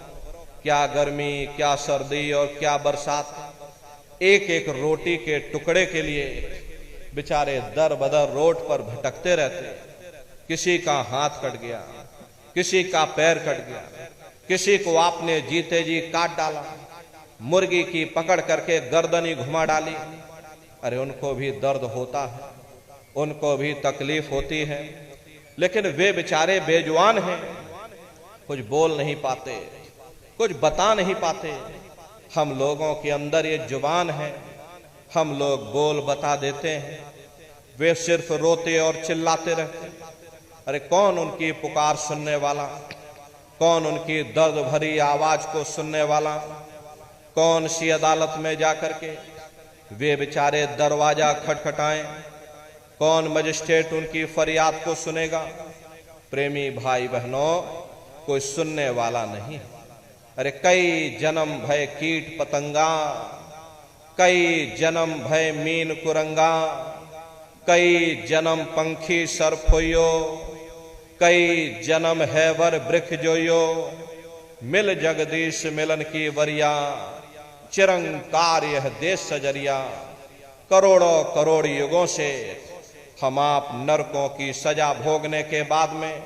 क्या गर्मी, क्या सर्दी और क्या बरसात। एक एक रोटी के टुकड़े के लिए बेचारे दर बदर रोड पर भटकते रहते। किसी का हाथ कट गया, किसी का पैर कट गया, किसी को आपने जीते जी काट डाला, मुर्गी की पकड़ करके गर्दनी घुमा डाली। अरे उनको भी दर्द होता है, उनको भी तकलीफ होती है, लेकिन वे बेचारे बेजुबान हैं, कुछ बोल नहीं पाते, कुछ बता नहीं पाते। हम लोगों के अंदर ये जुबान है, हम लोग बोल बता देते हैं, वे सिर्फ रोते और चिल्लाते रहते। अरे कौन उनकी पुकार सुनने वाला, कौन उनकी दर्द भरी आवाज को सुनने वाला, कौन सी अदालत में जाकर के वे बेचारे दरवाजा खटखटाएं, कौन मजिस्ट्रेट उनकी फरियाद को सुनेगा। प्रेमी भाई बहनों, कोई सुनने वाला नहीं। अरे कई जन्म भय कीट पतंगा, कई जन्म भय मीन कुरंगा, कई जन्म पंखी सरफोयो, कई जन्म हैवर वृक्ष जोयो, मिल जगदीश मिलन की वरिया, चिरंकार यह देश सजरिया। करोड़ों करोड़ युगों से हम आप नरकों की सजा भोगने के बाद में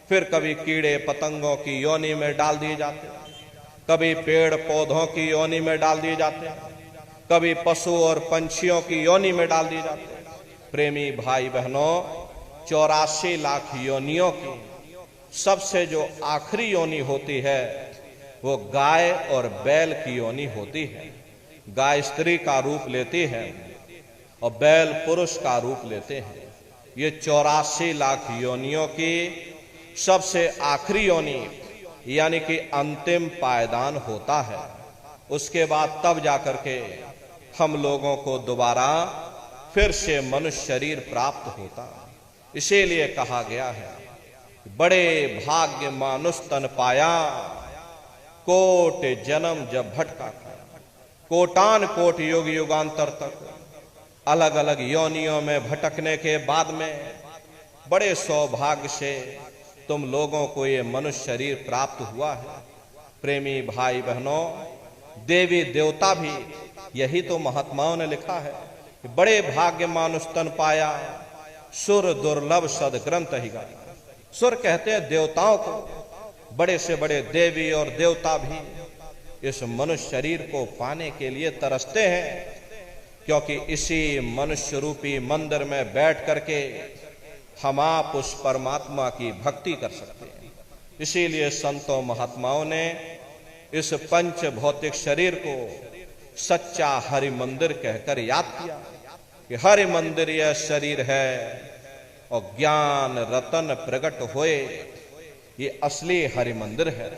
फिर कभी कीड़े पतंगों की योनि में डाल दिए जाते, कभी पेड़ पौधों की योनि में डाल दिए जाते, कभी पशु और पंछियों की योनि में डाल दिए जाते। प्रेमी भाई बहनों, 84 लाख योनियों की सबसे जो आखिरी योनि होती है वो गाय और बैल की योनि होती है। गाय स्त्री का रूप लेती है और बैल पुरुष का रूप लेते हैं। ये 84 लाख योनियों की सबसे आखिरी योनि यानी कि अंतिम पायदान होता है। उसके बाद तब जाकर के हम लोगों को दोबारा फिर से मनुष्य शरीर प्राप्त होता। इसीलिए कहा गया है, बड़े भाग्य मानुष तन पाया, कोट जन्म जब भटका खाया। कोटान कोट युग युगांतर तक अलग अलग योनियों में भटकने के बाद में बड़े सौभाग्य से तुम लोगों को ये मनुष्य शरीर प्राप्त हुआ है। प्रेमी भाई बहनों, देवी देवता भी यही तो महात्माओं ने लिखा है कि बड़े भाग्य मानुष तन पाया, सुर दुर्लभ सदग्रंथ ही गाया। सुर कहते हैं देवताओं को, बड़े से बड़े देवी और देवता भी इस मनुष्य शरीर को पाने के लिए तरसते हैं, क्योंकि इसी मनुष्य रूपी मंदिर में बैठ करके हम आप उस परमात्मा की भक्ति कर सकते हैं। इसीलिए संतों महात्माओं ने इस पंच भौतिक शरीर को सच्चा हरि मंदिर कहकर याद किया कि हरि मंदिर यह शरीर है और ज्ञान रतन प्रकट होए, ये असली हरि मंदिर है।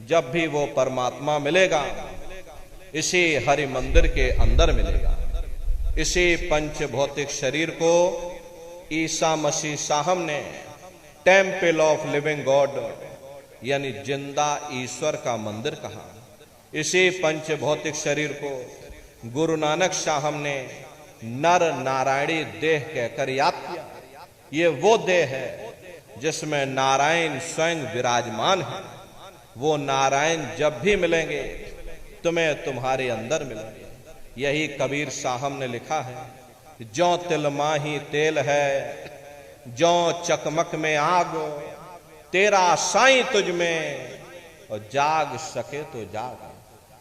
जब भी वो परमात्मा मिलेगा इसी हरि मंदिर के अंदर मिलेगा। इसी पंच भौतिक शरीर को ईसा मसीह साहब ने टेम्पल ऑफ लिविंग गॉड यानी जिंदा ईश्वर का मंदिर कहा। इसी पंच भौतिक शरीर को गुरु नानक साहब ने नर नारायणी देह कहकर याद किया। ये वो देह है जिसमें नारायण स्वयं विराजमान है। वो नारायण जब भी मिलेंगे तुम्हें तुम्हारे अंदर मिलेंगे। यही कबीर साहब ने लिखा है, ज्यों तिल माही तेल है, ज्यों चकमक में आग, तेरा साईं तुझ में और जाग सके तो जाग।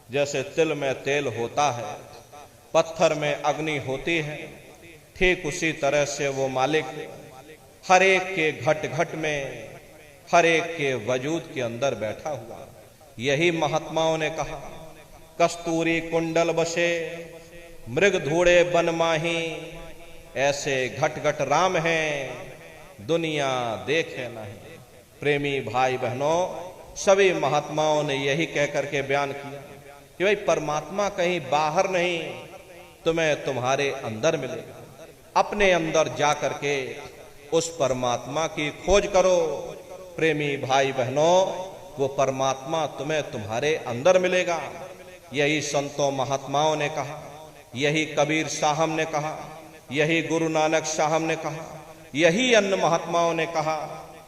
जैसे तिल में तेल होता है, पत्थर में अग्नि होती है, ठीक उसी तरह से वो मालिक हर एक के घट घट में, हर एक के वजूद के अंदर बैठा हुआ। यही महात्माओं ने कहा, कस्तूरी कुंडल बसे मृग धूड़े बन माही, ऐसे घट घट राम हैं दुनिया देखे नहीं। प्रेमी भाई बहनों, सभी महात्माओं ने यही कहकर के बयान किया कि भाई परमात्मा कहीं बाहर नहीं, तुम्हें तुम्हारे अंदर मिलेगा। अपने अंदर जा करके उस परमात्मा की खोज करो। प्रेमी भाई बहनों, वो परमात्मा तुम्हें तुम्हारे अंदर मिलेगा। यही संतों महात्माओं ने कहा, यही कबीर साहब ने कहा, यही गुरु नानक साहब ने कहा, यही अन्य महात्माओं ने कहा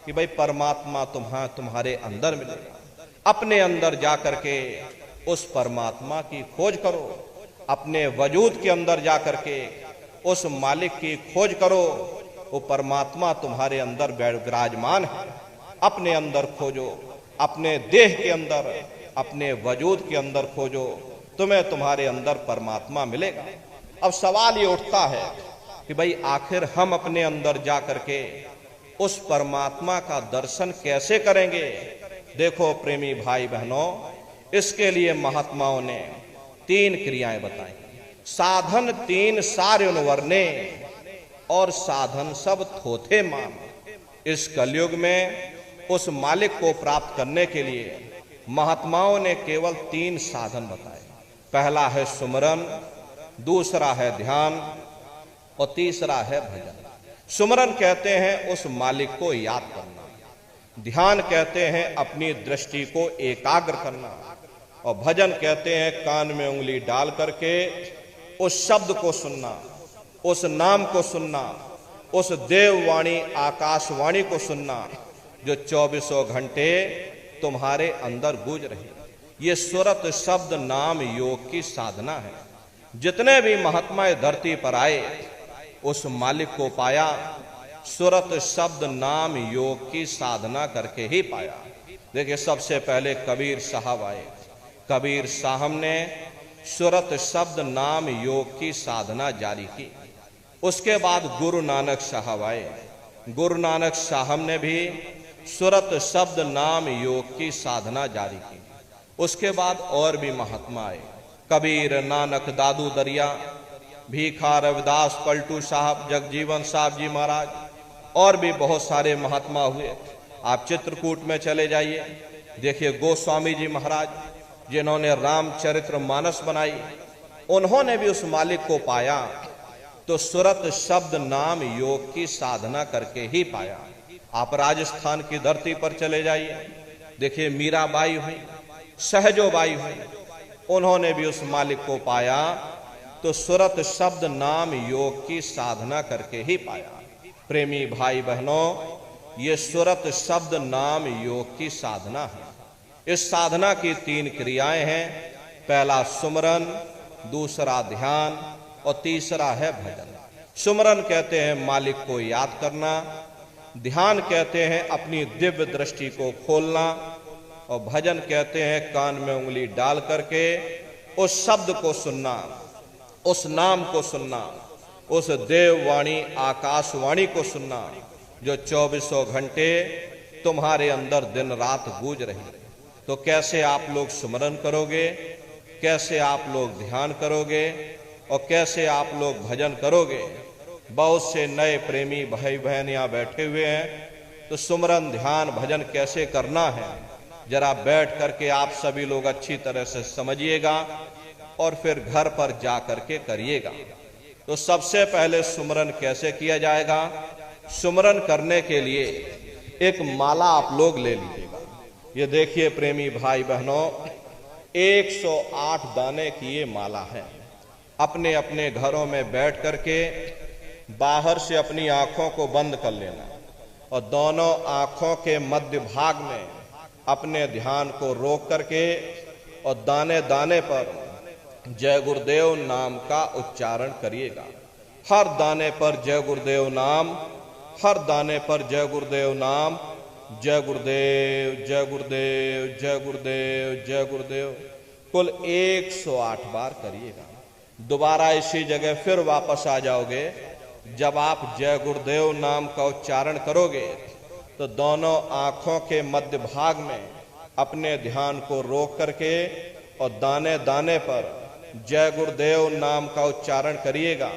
कि भाई परमात्मा तुम्हारे अंदर मिलेगा। अपने अंदर जा करके उस परमात्मा की खोज करो। अपने वजूद के अंदर जा करके उस मालिक की खोज करो। वो परमात्मा तुम्हारे अंदर विराजमान है। अपने अंदर खोजो, अपने देह के अंदर, अपने वजूद के अंदर खोजो, तुम्हें तुम्हारे अंदर परमात्मा मिलेगा। अब सवाल ये उठता है कि भाई आखिर हम अपने अंदर जा करके उस परमात्मा का दर्शन कैसे करेंगे? देखो प्रेमी भाई बहनों, इसके लिए महात्माओं ने 3 क्रियाएं बताई। साधन 3 सारे वर्णे और साधन सब थोथे मान। इस कलयुग में उस मालिक को प्राप्त करने के लिए महात्माओं ने केवल 3 साधन बताए। पहला है सुमरन, दूसरा है ध्यान और तीसरा है भजन। सुमरन कहते हैं उस मालिक को याद करना, ध्यान कहते हैं अपनी दृष्टि को एकाग्र करना, और भजन कहते हैं कान में उंगली डाल करके उस शब्द को सुनना, उस नाम को सुनना, उस देववाणी आकाशवाणी को सुनना जो 24 घंटे तुम्हारे अंदर गूंज रही। ये सुरत शब्द नाम योग की साधना है। जितने भी महात्मा धरती पर आए उस मालिक को पाया, सुरत शब्द नाम योग की साधना करके ही पाया। देखिए, सबसे पहले कबीर साहब आए। कबीर साहब ने सुरत शब्द नाम योग की साधना जारी की। उसके बाद गुरु नानक साहब आए। गुरु नानक साहब ने भी सुरत शब्द नाम योग की साधना जारी की। उसके बाद और भी महात्मा आए, कबीर, नानक, दादू दरिया, भीखा, रविदास, पलटू साहब, जगजीवन साहब जी महाराज, और भी बहुत सारे महात्मा हुए। आप चित्रकूट में चले जाइए, देखिए गोस्वामी जी महाराज जिन्होंने रामचरित्र मानस बनाई, उन्होंने भी उस मालिक को पाया तो सुरत शब्द नाम योग की साधना करके ही पाया। आप राजस्थान की धरती पर चले जाइए, देखिए मीराबाई हुई, सहजोबाई हुई, उन्होंने भी उस मालिक को पाया तो सुरत शब्द नाम योग की साधना करके ही पाया। प्रेमी भाई बहनों, ये सुरत शब्द नाम योग की साधना है। इस साधना की 3 क्रियाएं हैं। पहला सुमरन, दूसरा ध्यान और तीसरा है भजन। सुमरन कहते हैं मालिक को याद करना, ध्यान कहते हैं अपनी दिव्य दृष्टि को खोलना, और भजन कहते हैं कान में उंगली डाल करके उस शब्द को सुनना, उस नाम को सुनना, उस देववाणी आकाशवाणी को सुनना जो 24 घंटे तुम्हारे अंदर दिन रात गूंज रही है। तो कैसे आप लोग सुमरन करोगे, कैसे आप लोग ध्यान करोगे और कैसे आप लोग भजन करोगे? बहुत से नए प्रेमी भाई बहन यहाँ बैठे हुए हैं, तो सुमरन ध्यान भजन कैसे करना है जरा बैठ करके आप सभी लोग अच्छी तरह से समझिएगा और फिर घर पर जा करके करिएगा। तो सबसे पहले सुमरन कैसे किया जाएगा? सुमरन करने के लिए एक माला आप लोग ले लीजिएगा। ये देखिए प्रेमी भाई बहनों, 108 दाने की ये माला है। अपने अपने घरों में बैठ करके बाहर से अपनी आंखों को बंद कर लेना और दोनों आंखों के मध्य भाग में अपने ध्यान को रोक करके और दाने दाने पर जय गुरुदेव नाम का उच्चारण करिएगा। हर दाने पर जय गुरुदेव नाम, हर दाने पर जय गुरुदेव नाम, जय गुरुदेव जय गुरुदेव जय गुरुदेव जय गुरुदेव, कुल 108 बार करिएगा। दोबारा इसी जगह फिर वापस आ जाओगे। जब आप जय गुरुदेव नाम का उच्चारण करोगे तो दोनों आंखों के मध्य भाग में अपने ध्यान को रोक करके और दाने दाने पर जय गुरुदेव नाम का उच्चारण करिएगा।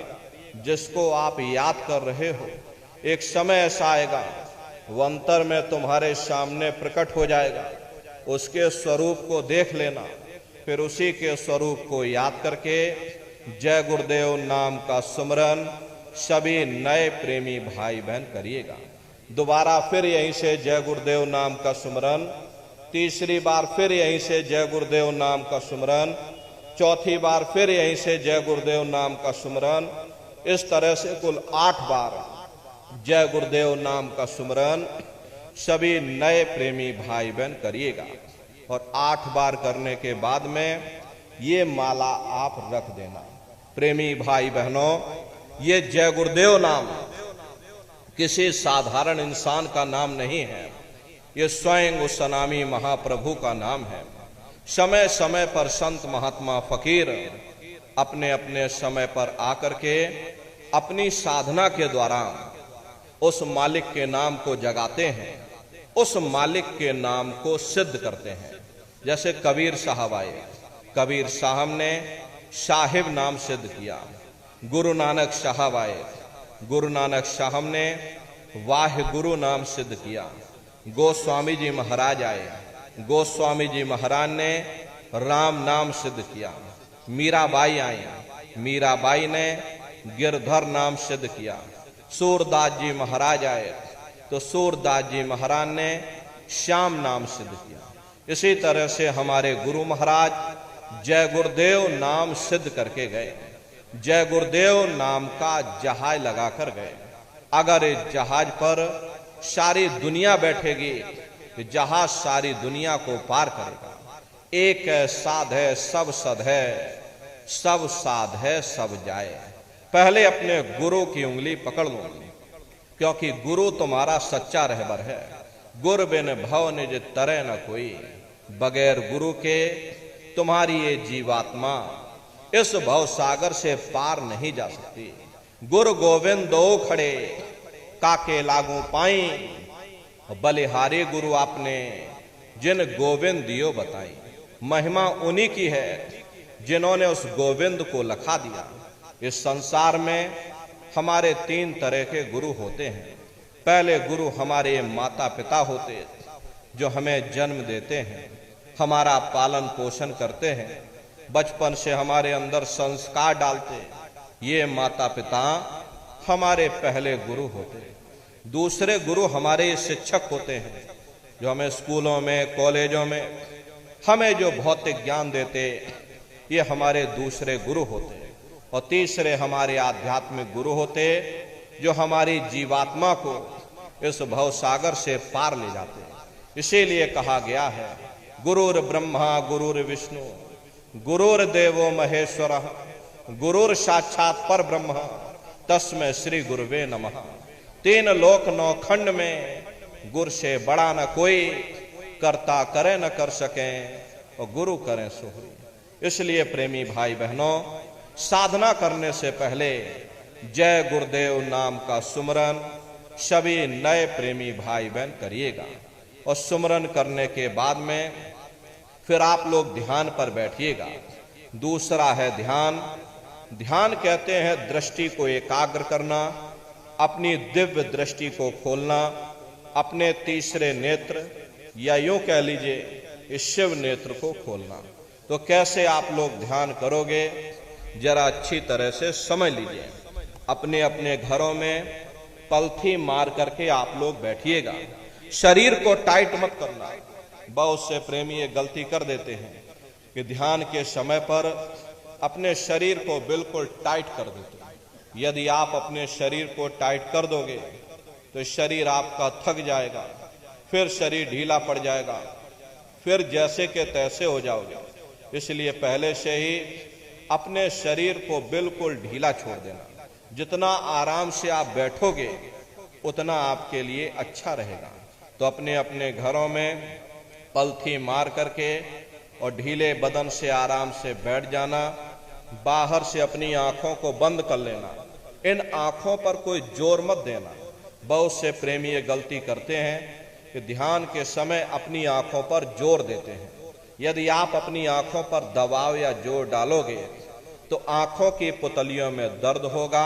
जिसको आप याद कर रहे हो, एक समय ऐसा आएगा वो अंतर में तुम्हारे सामने प्रकट हो जाएगा। उसके स्वरूप को देख लेना, फिर उसी के स्वरूप को याद करके जय गुरुदेव नाम का सुमरन सभी नए प्रेमी भाई बहन करिएगा। दोबारा फिर यहीं से जय गुरुदेव नाम का सुमरन, तीसरी बार फिर यहीं से जय गुरुदेव नाम का सुमरन, चौथी बार फिर यहीं से जय गुरुदेव नाम का सुमरन। इस तरह से कुल 8 बार जय गुरुदेव नाम का सुमरन सभी नए प्रेमी भाई बहन करिएगा। और 8 बार करने के बाद में ये माला आप रख देना। प्रेमी भाई बहनों, ये जय गुरुदेव नाम किसी साधारण इंसान का नाम नहीं है, ये स्वयं उस अनामी महाप्रभु का नाम है। समय समय पर संत महात्मा फकीर अपने अपने समय पर आकर के अपनी साधना के द्वारा उस मालिक के नाम को जगाते हैं, उस मालिक के नाम को सिद्ध करते हैं। जैसे कबीर साहब आए, कबीर साहब ने साहिब नाम सिद्ध किया। गुरु नानक साहब आए, गुरु नानक साहब ने वाह गुरु नाम सिद्ध किया। गोस्वामी जी महाराज आए, गोस्वामी जी महाराज ने राम नाम सिद्ध किया। मीराबाई आई, मीराबाई ने गिरधर नाम सिद्ध किया। सूरदास जी महाराज आए तो सूरदास जी महाराज ने श्याम नाम सिद्ध किया। इसी तरह से हमारे गुरु महाराज जय गुरुदेव नाम सिद्ध करके गए। जय गुरुदेव नाम का जहाज लगा कर गए। अगर इस जहाज पर सारी दुनिया बैठेगी, जहाज सारी दुनिया को पार करेगा। एक है साध है सब सद है, सब साध है सब जाए। पहले अपने गुरु की उंगली पकड़ लो, क्योंकि गुरु तुम्हारा सच्चा रहबर है। गुर बिन भव निज तरह न कोई, बगैर गुरु के तुम्हारी ये जीवात्मा इस भव सागर से पार नहीं जा सकती। गुरु गोविंद दो खड़े काके लागू पाई, बलिहारी गुरु आपने जिन गोविंद दियो बताई। महिमा उन्हीं की है जिन्होंने उस गोविंद को लखा दिया। इस संसार में हमारे 3 तरह के गुरु होते हैं। पहले गुरु हमारे माता पिता होते जो हमें जन्म देते हैं, हमारा पालन पोषण करते हैं, बचपन से हमारे अंदर संस्कार डालते। ये माता पिता हमारे पहले गुरु होते। दूसरे गुरु हमारे शिक्षक होते हैं, जो हमें स्कूलों में कॉलेजों में हमें जो भौतिक ज्ञान देते, ये हमारे दूसरे गुरु होते। और तीसरे हमारे आध्यात्मिक गुरु होते, जो हमारी जीवात्मा को इस भव सागर से पार ले जाते। इसीलिए कहा गया है, गुरुर ब्रह्मा गुरुर विष्णु गुरुर देवो महेश्वर गुरुर साक्षात पर ब्रह्म तस्मै श्री गुरुवे नमः। 3 लोक 9 खंड में गुरु से बड़ा न कोई, कर्ता करे न कर सके और गुरु करें सोहरी। इसलिए प्रेमी भाई बहनों, साधना करने से पहले जय गुरुदेव नाम का सुमरन सभी नए प्रेमी भाई बहन करिएगा। और सुमरन करने के बाद में फिर आप लोग ध्यान पर बैठिएगा। दूसरा है ध्यान। ध्यान कहते हैं दृष्टि को एकाग्र करना, अपनी दिव्य दृष्टि को खोलना, अपने तीसरे नेत्र या यूं कह लीजिए इस शिव नेत्र को खोलना। तो कैसे आप लोग ध्यान करोगे, जरा अच्छी तरह से समझ लीजिए। अपने अपने घरों में पलथी मार करके आप लोग बैठिएगा, शरीर को टाइट मत करना। बहुत से प्रेमी ये गलती कर देते हैं कि ध्यान के समय पर अपने शरीर को बिल्कुल टाइट कर देते हैं। यदि आप अपने शरीर को टाइट कर दोगे तो शरीर आपका थक जाएगा, फिर शरीर ढीला पड़ जाएगा, फिर जैसे के तैसे हो जाओगे। इसलिए पहले से ही अपने शरीर को बिल्कुल ढीला छोड़ देना। जितना आराम से आप बैठोगे उतना आपके लिए अच्छा रहेगा। तो अपने अपने घरों में पलथी मार करके और ढीले बदन से आराम से बैठ जाना। बाहर से अपनी आंखों को बंद कर लेना। इन आंखों पर कोई जोर मत देना। बहुत से प्रेमी ये गलती करते हैं कि ध्यान के समय अपनी आंखों पर जोर देते हैं। यदि आप अपनी आंखों पर दबाव या जोर डालोगे तो आंखों की पुतलियों में दर्द होगा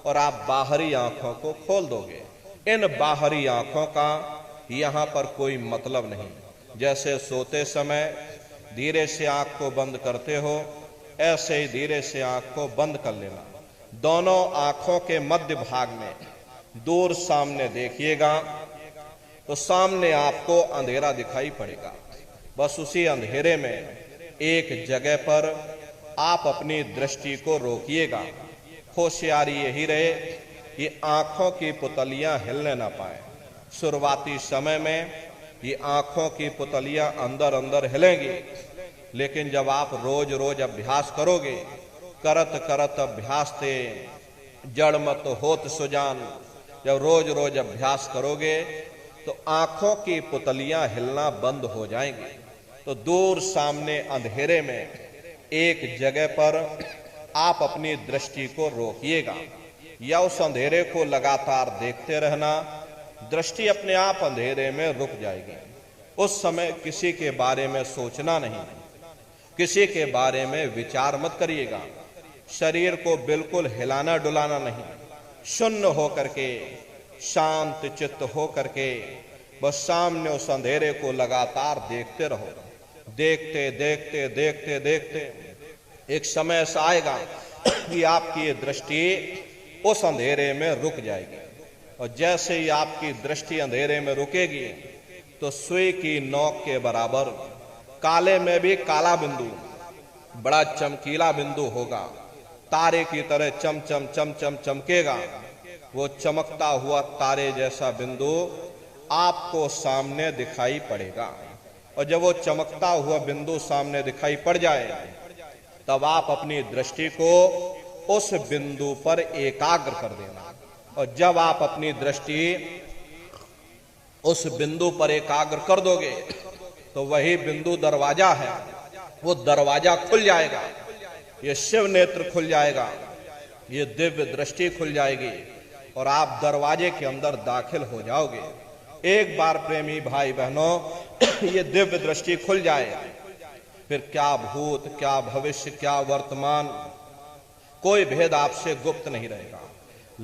और आप बाहरी आंखों को खोल दोगे। इन बाहरी आंखों का यहाँ पर कोई मतलब नहीं। जैसे सोते समय धीरे से आंख को बंद करते हो, ऐसे ही धीरे से आंख को बंद कर लेना। दोनों आंखों के मध्य भाग में दूर सामने देखिएगा तो सामने आपको अंधेरा दिखाई पड़ेगा। बस उसी अंधेरे में एक जगह पर आप अपनी दृष्टि को रोकिएगा। होशियारी यही रहे कि आंखों की पुतलियां हिलने ना पाए। शुरुआती समय में ये आंखों की पुतलियां अंदर अंदर हिलेंगी, लेकिन जब आप रोज रोज अभ्यास करोगे, करत करत अभ्यास ते जड़ मत होत सुजान, जब रोज रोज अभ्यास करोगे तो आंखों की पुतलियां हिलना बंद हो जाएंगी। तो दूर सामने अंधेरे में एक जगह पर आप अपनी दृष्टि को रोकिएगा या उस अंधेरे को लगातार देखते रहना। दृष्टि अपने आप अंधेरे में रुक जाएगी। उस समय किसी के बारे में सोचना नहीं, किसी के बारे में विचार मत करिएगा। शरीर को बिल्कुल हिलाना डुलाना नहीं। शून्य होकर के, शांत चित्त होकर के बस सामने उस अंधेरे को लगातार देखते रहो। देखते देखते देखते देखते एक समय ऐसा आएगा कि आपकी ये दृष्टि उस अंधेरे में रुक जाएगी। और जैसे ही आपकी दृष्टि अंधेरे में रुकेगी तो सुई की नोक के बराबर काले में भी काला बिंदु, बड़ा चमकीला बिंदु होगा। तारे की तरह चम चम चम चम चमकेगा। वो चमकता हुआ तारे जैसा बिंदु आपको सामने दिखाई पड़ेगा। और जब वो चमकता हुआ बिंदु सामने दिखाई पड़ जाए तब आप अपनी दृष्टि को उस बिंदु पर एकाग्र कर देना। और जब आप अपनी दृष्टि उस बिंदु पर एकाग्र कर दोगे तो वही बिंदु दरवाजा है। वो दरवाजा खुल जाएगा, ये शिव नेत्र खुल जाएगा, ये दिव्य दृष्टि खुल जाएगी और आप दरवाजे के अंदर दाखिल हो जाओगे। एक बार प्रेमी भाई बहनों ये दिव्य दृष्टि खुल जाए, फिर क्या भूत, क्या भविष्य, क्या वर्तमान, कोई भेद आपसे गुप्त नहीं रहेगा।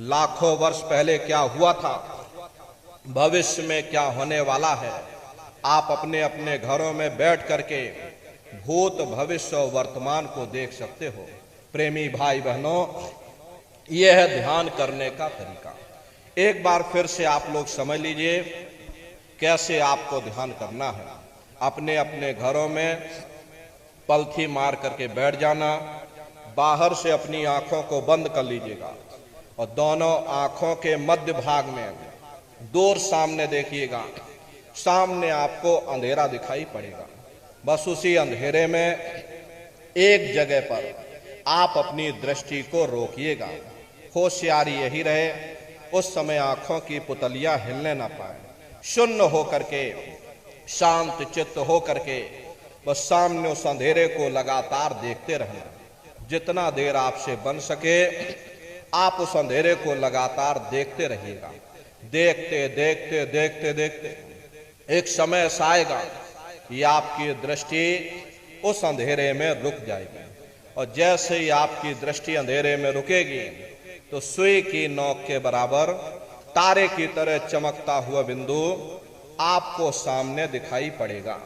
लाखों वर्ष पहले क्या हुआ था, भविष्य में क्या होने वाला है, आप अपने अपने घरों में बैठ करके भूत, भविष्य और वर्तमान को देख सकते हो। प्रेमी भाई बहनों, यह है ध्यान करने का तरीका। एक बार फिर से आप लोग समझ लीजिए कैसे आपको ध्यान करना है। अपने अपने घरों में पलथी मार करके बैठ जाना। बाहर से अपनी आंखों को बंद कर लीजिएगा और दोनों आंखों के मध्य भाग में दूर सामने देखिएगा। सामने आपको अंधेरा दिखाई पड़ेगा। बस उसी अंधेरे में एक जगह पर आप अपनी दृष्टि को रोकिएगा। होशियारी यही रहे उस समय आंखों की पुतलियां हिलने ना पाए। शून्य होकर के, शांत चित्त होकर के बस सामने उस अंधेरे को लगातार देखते रहना। जितना देर आपसे बन सके आप उस अंधेरे को लगातार देखते रहिएगा। देखते देखते देखते देखते एक समय ऐसा आएगा कि आपकी दृष्टि उस अंधेरे में रुक जाएगी। और जैसे ही आपकी दृष्टि अंधेरे में रुकेगी तो सुई की नोक के बराबर तारे की तरह चमकता हुआ बिंदु आपको सामने दिखाई पड़ेगा।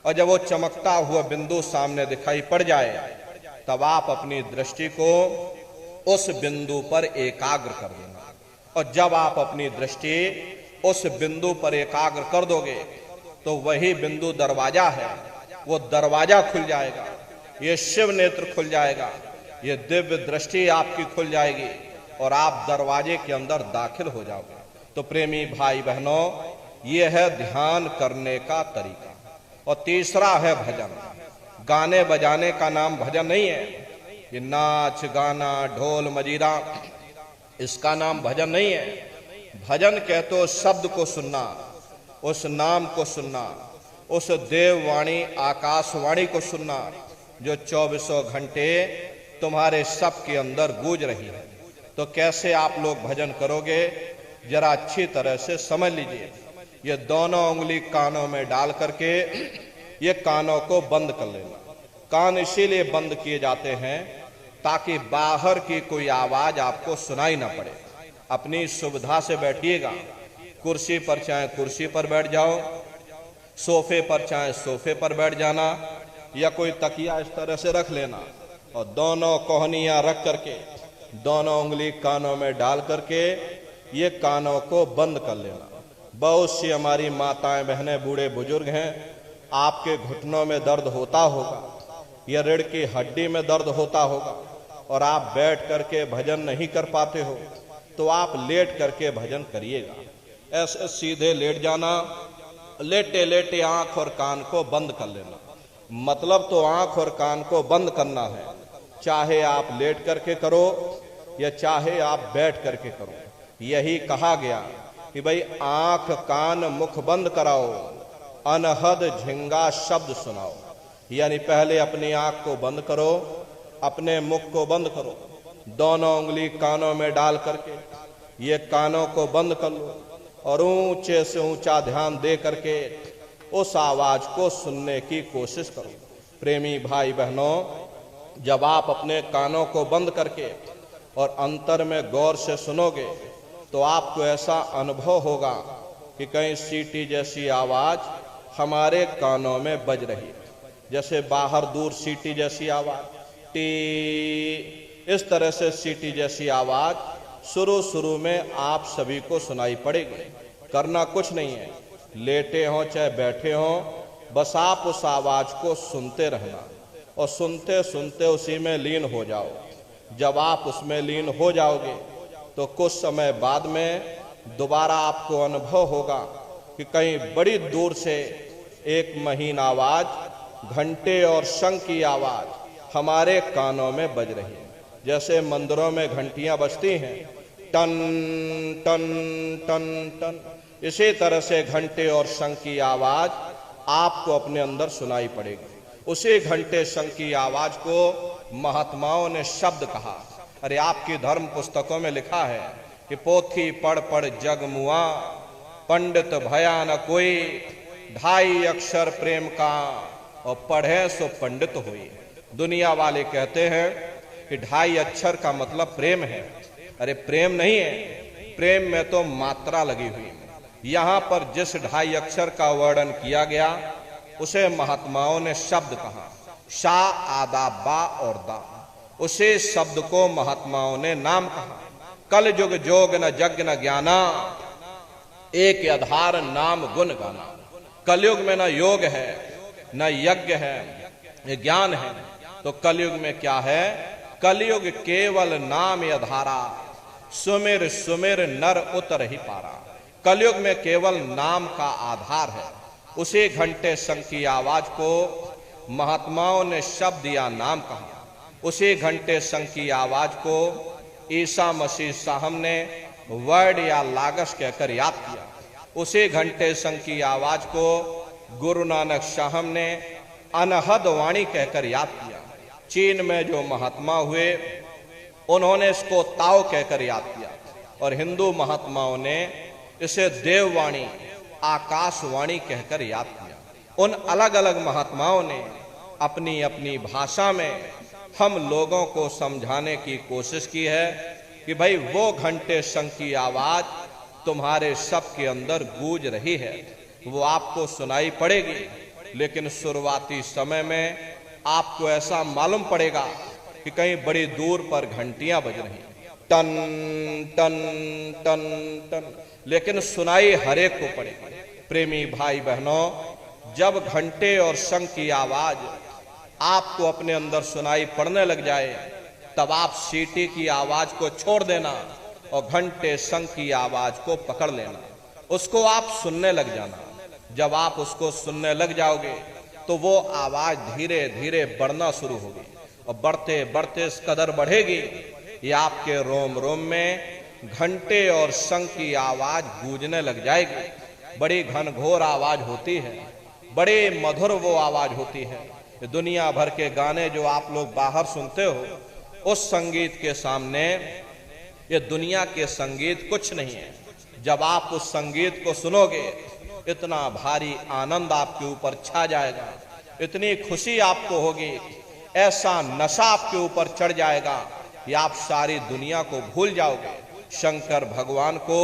और जब वो चमकता हुआ बिंदु सामने दिखाई पड़ जाए तब आप अपनी दृष्टि को उस बिंदु पर एकाग्र कर देना। और जब आप अपनी दृष्टि उस बिंदु पर एकाग्र कर दोगे तो वही बिंदु दरवाजा है, वो दरवाजा खुल जाएगा, ये शिव नेत्र खुल जाएगा, ये दिव्य दृष्टि आपकी खुल जाएगी और आप दरवाजे के अंदर दाखिल हो जाओगे। तो प्रेमी भाई बहनों, ये है ध्यान करने का तरीका। और तीसरा है भजन। गाने बजाने का नाम भजन नहीं है, ये नाच गाना ढोल मजीरा, इसका नाम भजन नहीं है। भजन कहते हो शब्द को सुनना, उस नाम को सुनना, उस देववाणी आकाशवाणी को सुनना जो 24 घंटे तुम्हारे सब के अंदर गूंज रही है। तो कैसे आप लोग भजन करोगे, जरा अच्छी तरह से समझ लीजिए। ये दोनों उंगली कानों में डाल करके ये कानों को बंद कर लेना। कान इसीलिए बंद किए जाते हैं ताकि बाहर की कोई आवाज आपको सुनाई ना पड़े। अपनी सुविधा से बैठिएगा, कुर्सी पर चाहे कुर्सी पर बैठ जाओ, सोफे पर चाहे सोफे पर बैठ जाना, या कोई तकिया इस तरह से रख लेना और दोनों कोहनियां रख करके दोनों उंगली कानों में डाल करके ये कानों को बंद कर लेना। बहुत सी हमारी माताएं बहनें बूढ़े बुजुर्ग हैं, आपके घुटनों में दर्द होता होगा या रीढ़ की हड्डी में दर्द होता होगा और आप बैठ करके भजन नहीं कर पाते हो, तो आप लेट करके भजन करिएगा। ऐसे सीधे लेट जाना, लेटे लेटे आंख और कान को बंद कर लेना। मतलब तो आंख और कान को बंद करना है, चाहे आप लेट करके करो या चाहे आप बैठ करके करो। यही कहा गया कि भाई आंख कान मुख बंद कराओ, अनहद झिंगा शब्द सुनाओ। यानी पहले अपनी आंख को बंद करो, अपने मुख को बंद करो, दोनों उंगली कानों में डाल करके ये कानों को बंद कर लो और ऊंचे से ऊंचा ध्यान दे करके उस आवाज को सुनने की कोशिश करो। प्रेमी भाई बहनों, जब आप अपने कानों को बंद करके और अंतर में गौर से सुनोगे तो आपको ऐसा अनुभव होगा कि कहीं सीटी जैसी आवाज हमारे कानों में बज रही है। जैसे बाहर दूर सीटी जैसी आवाज, टी, इस तरह से सीटी जैसी आवाज शुरू में आप सभी को सुनाई पड़ेगी। करना कुछ नहीं है, लेटे हो चाहे बैठे हो, बस आप उस आवाज को सुनते रहना और सुनते सुनते उसी में लीन हो जाओ। जब आप उसमें लीन हो जाओगे तो कुछ समय बाद में दोबारा आपको अनुभव होगा कि कहीं बड़ी दूर से एक महीन आवाज, घंटे और शंख की आवाज हमारे कानों में बज रही है। जैसे मंदिरों में घंटियां बजती हैं, टन टन टन टन, इसी तरह से घंटे और शंख की आवाज आपको अपने अंदर सुनाई पड़ेगी। उसी घंटे शंख की आवाज को महात्माओं ने शब्द कहा। अरे आपकी धर्म पुस्तकों में लिखा है कि पोथी पढ़ पढ़ जग मुआ, पंडित भया न कोई, 2.5 अक्षर प्रेम का और पढ़े सो पंडित हुई। दुनिया वाले कहते हैं कि 2.5 अक्षर का मतलब प्रेम है। अरे प्रेम नहीं है, प्रेम में तो मात्रा लगी हुई है। यहां पर जिस 2.5 अक्षर का वर्णन किया गया उसे महात्माओं ने शब्द कहा, शा आदा बा और दा। उसे शब्द को महात्माओं ने नाम कहा। कल युग जोग न जग न ज्ञाना, एक आधार नाम गुण गाना। कलयुग में न योग है न यज्ञ है न ज्ञान है, तो कलयुग में क्या है? कलयुग केवल नाम आधारा, सुमिर सुमिर नर उतर ही पारा। कलयुग में केवल नाम का आधार है। उसी घंटे शंख की आवाज को महात्माओं ने शब्द या नाम कहा। उसी घंटे शंख की आवाज को ईसा मसीह साहब ने वर्ड या लागस कहकर याद किया। उसी घंटे शंख की आवाज को गुरु नानक साहब ने अनहद वाणी कहकर याद किया। चीन में जो महात्मा हुए उन्होंने इसको ताओ कहकर याद किया और हिंदू महात्माओं ने इसे देववाणी आकाशवाणी कहकर याद किया। उन अलग अलग महात्माओं ने अपनी अपनी भाषा में हम लोगों को समझाने की कोशिश की है कि भाई वो घंटे शंख की आवाज तुम्हारे सब के अंदर गूंज रही है, वो आपको सुनाई पड़ेगी। लेकिन शुरुआती समय में आपको ऐसा मालूम पड़ेगा कि कहीं बड़ी दूर पर घंटियां बज रही हैं। टन टन टन टन, लेकिन सुनाई हर एक को पड़ेगी। प्रेमी भाई बहनों, जब घंटे और शंख की आवाज आपको अपने अंदर सुनाई पड़ने लग जाए, तब आप सीटी की आवाज को छोड़ देना और घंटे शंख की आवाज को पकड़ लेना, उसको आप सुनने लग जाना। जब आप उसको सुनने लग जाओगे तो वो आवाज धीरे धीरे बढ़ना शुरू होगी और बढ़ते बढ़ते इस कदर बढ़ेगी, ये आपके रोम रोम में घंटे और शंख की आवाज गूंजने लग जाएगी। बड़ी घनघोर आवाज होती है, बड़े मधुर वो आवाज होती है। दुनिया भर के गाने जो आप लोग बाहर सुनते हो, उस संगीत के सामने ये दुनिया के संगीत कुछ नहीं है। जब आप उस संगीत को सुनोगे, इतना भारी आनंद आपके ऊपर छा जाएगा, इतनी खुशी आपको होगी, ऐसा नशा आपके ऊपर चढ़ जाएगा कि आप सारी दुनिया को भूल जाओगे। शंकर भगवान को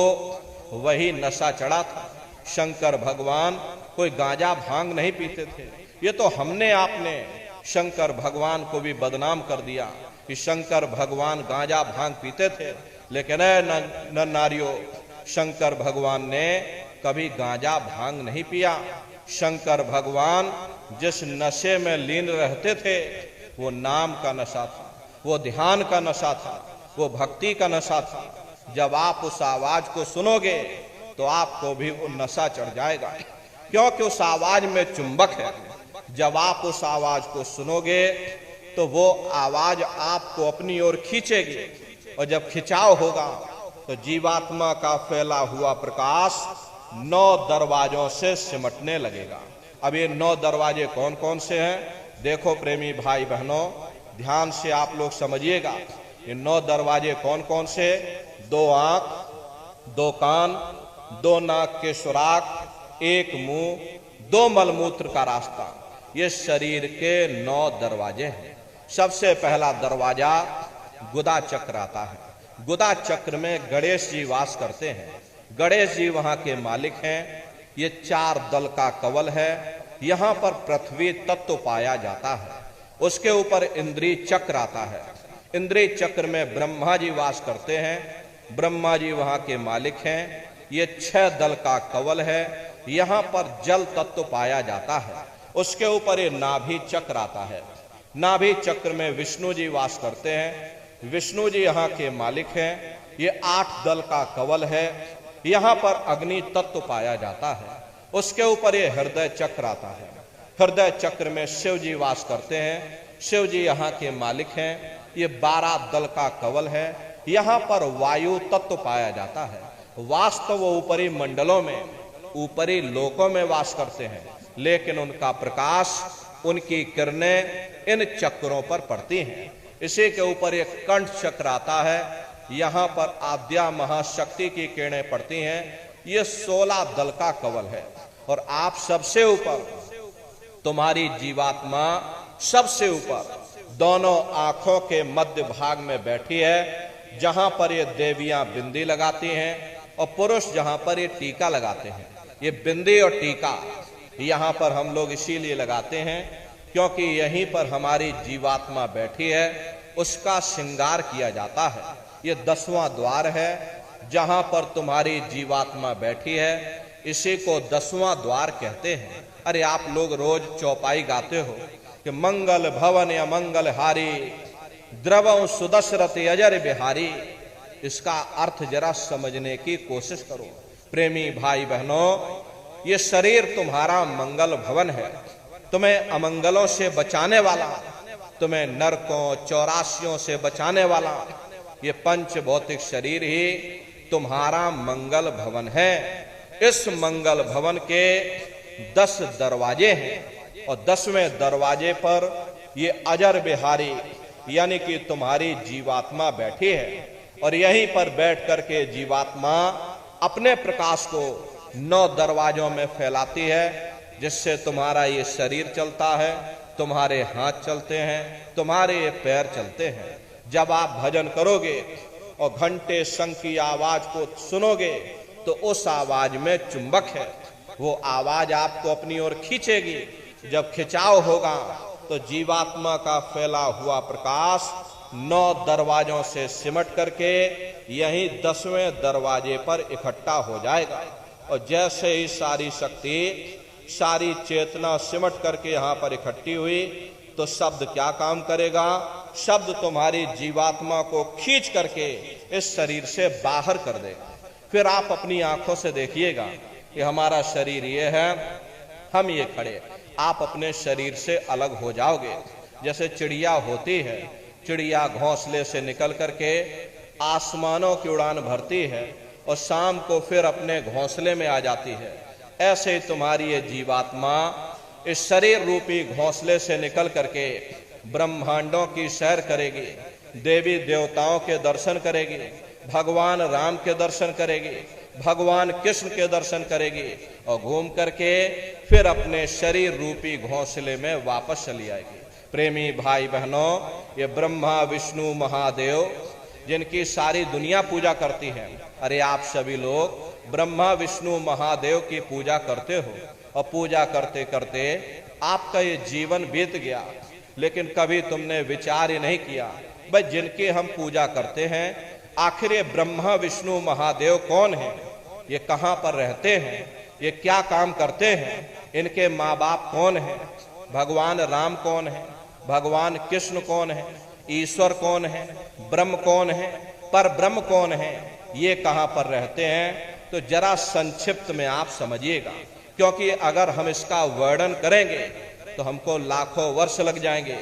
वही नशा चढ़ा था। शंकर भगवान कोई गांजा भांग नहीं पीते थे। ये तो हमने आपने शंकर भगवान को भी बदनाम कर दिया कि शंकर भगवान गांजा भांग पीते थे, लेकिन न नारियों, शंकर भगवान ने कभी गांजा भांग नहीं पिया। शंकर भगवान जिस नशे में लीन रहते थे, वो नाम का नशा था, वो ध्यान का नशा था, वो भक्ति का नशा था। जब आप उस आवाज को सुनोगे तो आपको भी वो नशा चढ़ जाएगा, क्योंकि उस आवाज में चुंबक है। जब आप उस आवाज को सुनोगे तो वो आवाज आपको अपनी ओर खींचेगी, और जब खिंचाव होगा तो जीवात्मा का फैला हुआ प्रकाश 9 दरवाजों से सिमटने लगेगा। अब ये 9 दरवाजे कौन कौन से हैं? देखो प्रेमी भाई बहनों, ध्यान से आप लोग समझिएगा। ये 9 दरवाजे कौन कौन से? 2 आंख, 2 कान, 2 नाक के सुराख, 1 मुंह, 2 मलमूत्र का रास्ता, ये शरीर के 9 दरवाजे हैं। सबसे पहला दरवाजा गुदा चक्र आता है। गुदा चक्र में गणेश जी वास करते हैं। गणेश जी वहां के मालिक हैं। ये 4 दल का कवल है। यहाँ पर पृथ्वी तत्व पाया जाता है। उसके ऊपर इंद्रिय चक्र आता है। इंद्रिय चक्र में ब्रह्मा जी वास करते हैं। ब्रह्मा जी वहां के मालिक हैं। ये 6 दल का कवल है। यहाँ पर जल तत्व पाया जाता है। उसके ऊपर ये नाभि चक्र आता है। नाभि चक्र में विष्णु जी वास करते हैं। विष्णु जी यहाँ के मालिक हैं। ये 8 दल का कवल है। यहाँ पर अग्नि तत्व पाया जाता है। उसके ऊपर ये हृदय चक्र आता है। हृदय चक्र में शिव जी वास करते हैं। शिव जी यहाँ के मालिक हैं। ये 12 दल का कवल है। यहाँ पर वायु तत्व पाया जाता है। वास्तव वो ऊपरी मंडलों में, ऊपरी लोकों में वास करते हैं, लेकिन उनका प्रकाश, उनकी किरणें इन चक्रों पर पड़ती हैं। इसी के ऊपर एक कंठ चक्र आता है। यहाँ पर आद्या महाशक्ति की किरणें पड़ती हैं। ये 16 दल का कवल है। और आप सबसे ऊपर, तुम्हारी जीवात्मा सबसे ऊपर दोनों आंखों के मध्य भाग में बैठी है, जहां पर ये देवियां बिंदी लगाती हैं और पुरुष जहां पर ये टीका लगाते हैं। ये बिंदी और टीका यहाँ पर हम लोग इसीलिए लगाते हैं क्योंकि यहीं पर हमारी जीवात्मा बैठी है, उसका श्रृंगार किया जाता है। ये 10वां द्वार है जहां पर तुम्हारी जीवात्मा बैठी है। इसी को 10वां द्वार कहते हैं। अरे आप लोग रोज चौपाई गाते हो कि मंगल भवन या मंगल हारी, द्रवं सुदशरथ अजर बिहारी। इसका अर्थ जरा समझने की कोशिश करो। प्रेमी भाई बहनों, ये शरीर तुम्हारा मंगल भवन है, तुम्हें अमंगलों से बचाने वाला, तुम्हें नरकों 84 से बचाने वाला ये पंच भौतिक शरीर ही तुम्हारा मंगल भवन है। इस मंगल भवन के 10 दरवाजे हैं और 10वें दरवाजे पर ये अजर बिहारी यानी कि तुम्हारी जीवात्मा बैठी है। और यहीं पर बैठ करके जीवात्मा अपने प्रकाश को 9 दरवाजों में फैलाती है, जिससे तुम्हारा ये शरीर चलता है, तुम्हारे हाथ चलते हैं, तुम्हारे ये पैर चलते हैं। जब आप भजन करोगे और घंटे शंख की आवाज को सुनोगे तो उस आवाज में चुंबक है। वो आवाज आपको अपनी ओर खींचेगी। जब खिंचाव होगा तो जीवात्मा का फैला हुआ प्रकाश 9 दरवाजों से सिमट करके यहीं 10वें दरवाजे पर इकट्ठा हो जाएगा। और जैसे ही सारी शक्ति, सारी चेतना सिमट करके यहां पर इकट्ठी हुई तो शब्द क्या काम करेगा? शब्द तुम्हारी जीवात्मा को खींच करके इस शरीर से बाहर कर देगा। फिर आप अपनी आंखों से देखिएगा कि हमारा शरीर ये है, हम ये खड़े। आप अपने शरीर से अलग हो जाओगे। जैसे चिड़िया होती है, चिड़िया घोंसले से निकल करके आसमानों की उड़ान भरती है और शाम को फिर अपने घोंसले में आ जाती है, ऐसे ही तुम्हारी ये जीवात्मा इस शरीर रूपी घोंसले से निकल करके ब्रह्मांडों की सैर करेगी, देवी देवताओं के दर्शन करेगी, भगवान राम के दर्शन करेगी, भगवान कृष्ण के दर्शन करेगी और घूम करके फिर अपने शरीर रूपी घोंसले में वापस चली आएगी। प्रेमी भाई बहनों, ये ब्रह्मा विष्णु महादेव जिनकी सारी दुनिया पूजा करती है, अरे आप सभी लोग ब्रह्मा विष्णु महादेव की पूजा करते हो और पूजा करते करते आपका ये जीवन बीत गया, लेकिन कभी तुमने विचार ही नहीं किया भाई जिनकी हम पूजा करते हैं आखिर ये ब्रह्मा विष्णु महादेव कौन है, ये कहां पर रहते हैं, ये क्या काम करते हैं, इनके माँ बाप कौन है, भगवान राम कौन है, भगवान कृष्ण कौन है, ईश्वर कौन है, ब्रह्म कौन है, पर ब्रह्म कौन है, ये कहां पर रहते हैं। तो जरा संक्षिप्त में आप समझिएगा, क्योंकि अगर हम इसका वर्णन करेंगे तो हमको लाखों वर्ष लग जाएंगे।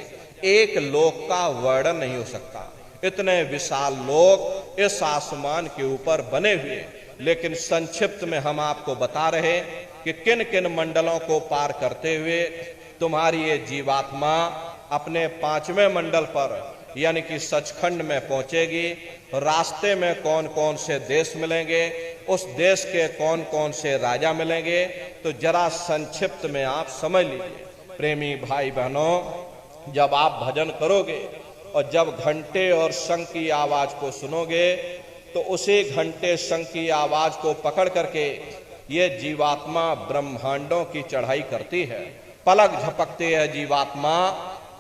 एक लोक का वर्णन नहीं हो सकता, इतने विशाल लोक इस आसमान के ऊपर बने हुए। लेकिन संक्षिप्त में हम आपको बता रहे कि किन किन मंडलों को पार करते हुए तुम्हारी ये जीवात्मा अपने 5वें मंडल पर यानी कि सचखंड में पहुंचेगी। रास्ते में कौन कौन से देश मिलेंगे, उस देश के कौन कौन से राजा मिलेंगे, तो जरा संक्षिप्त में आप समझ लीजिए। प्रेमी भाई बहनों, जब आप भजन करोगे और जब घंटे और शंख की आवाज को सुनोगे तो उसी घंटे शंख की आवाज को पकड़ करके ये जीवात्मा ब्रह्मांडों की चढ़ाई करती है। पलक झपकते है जीवात्मा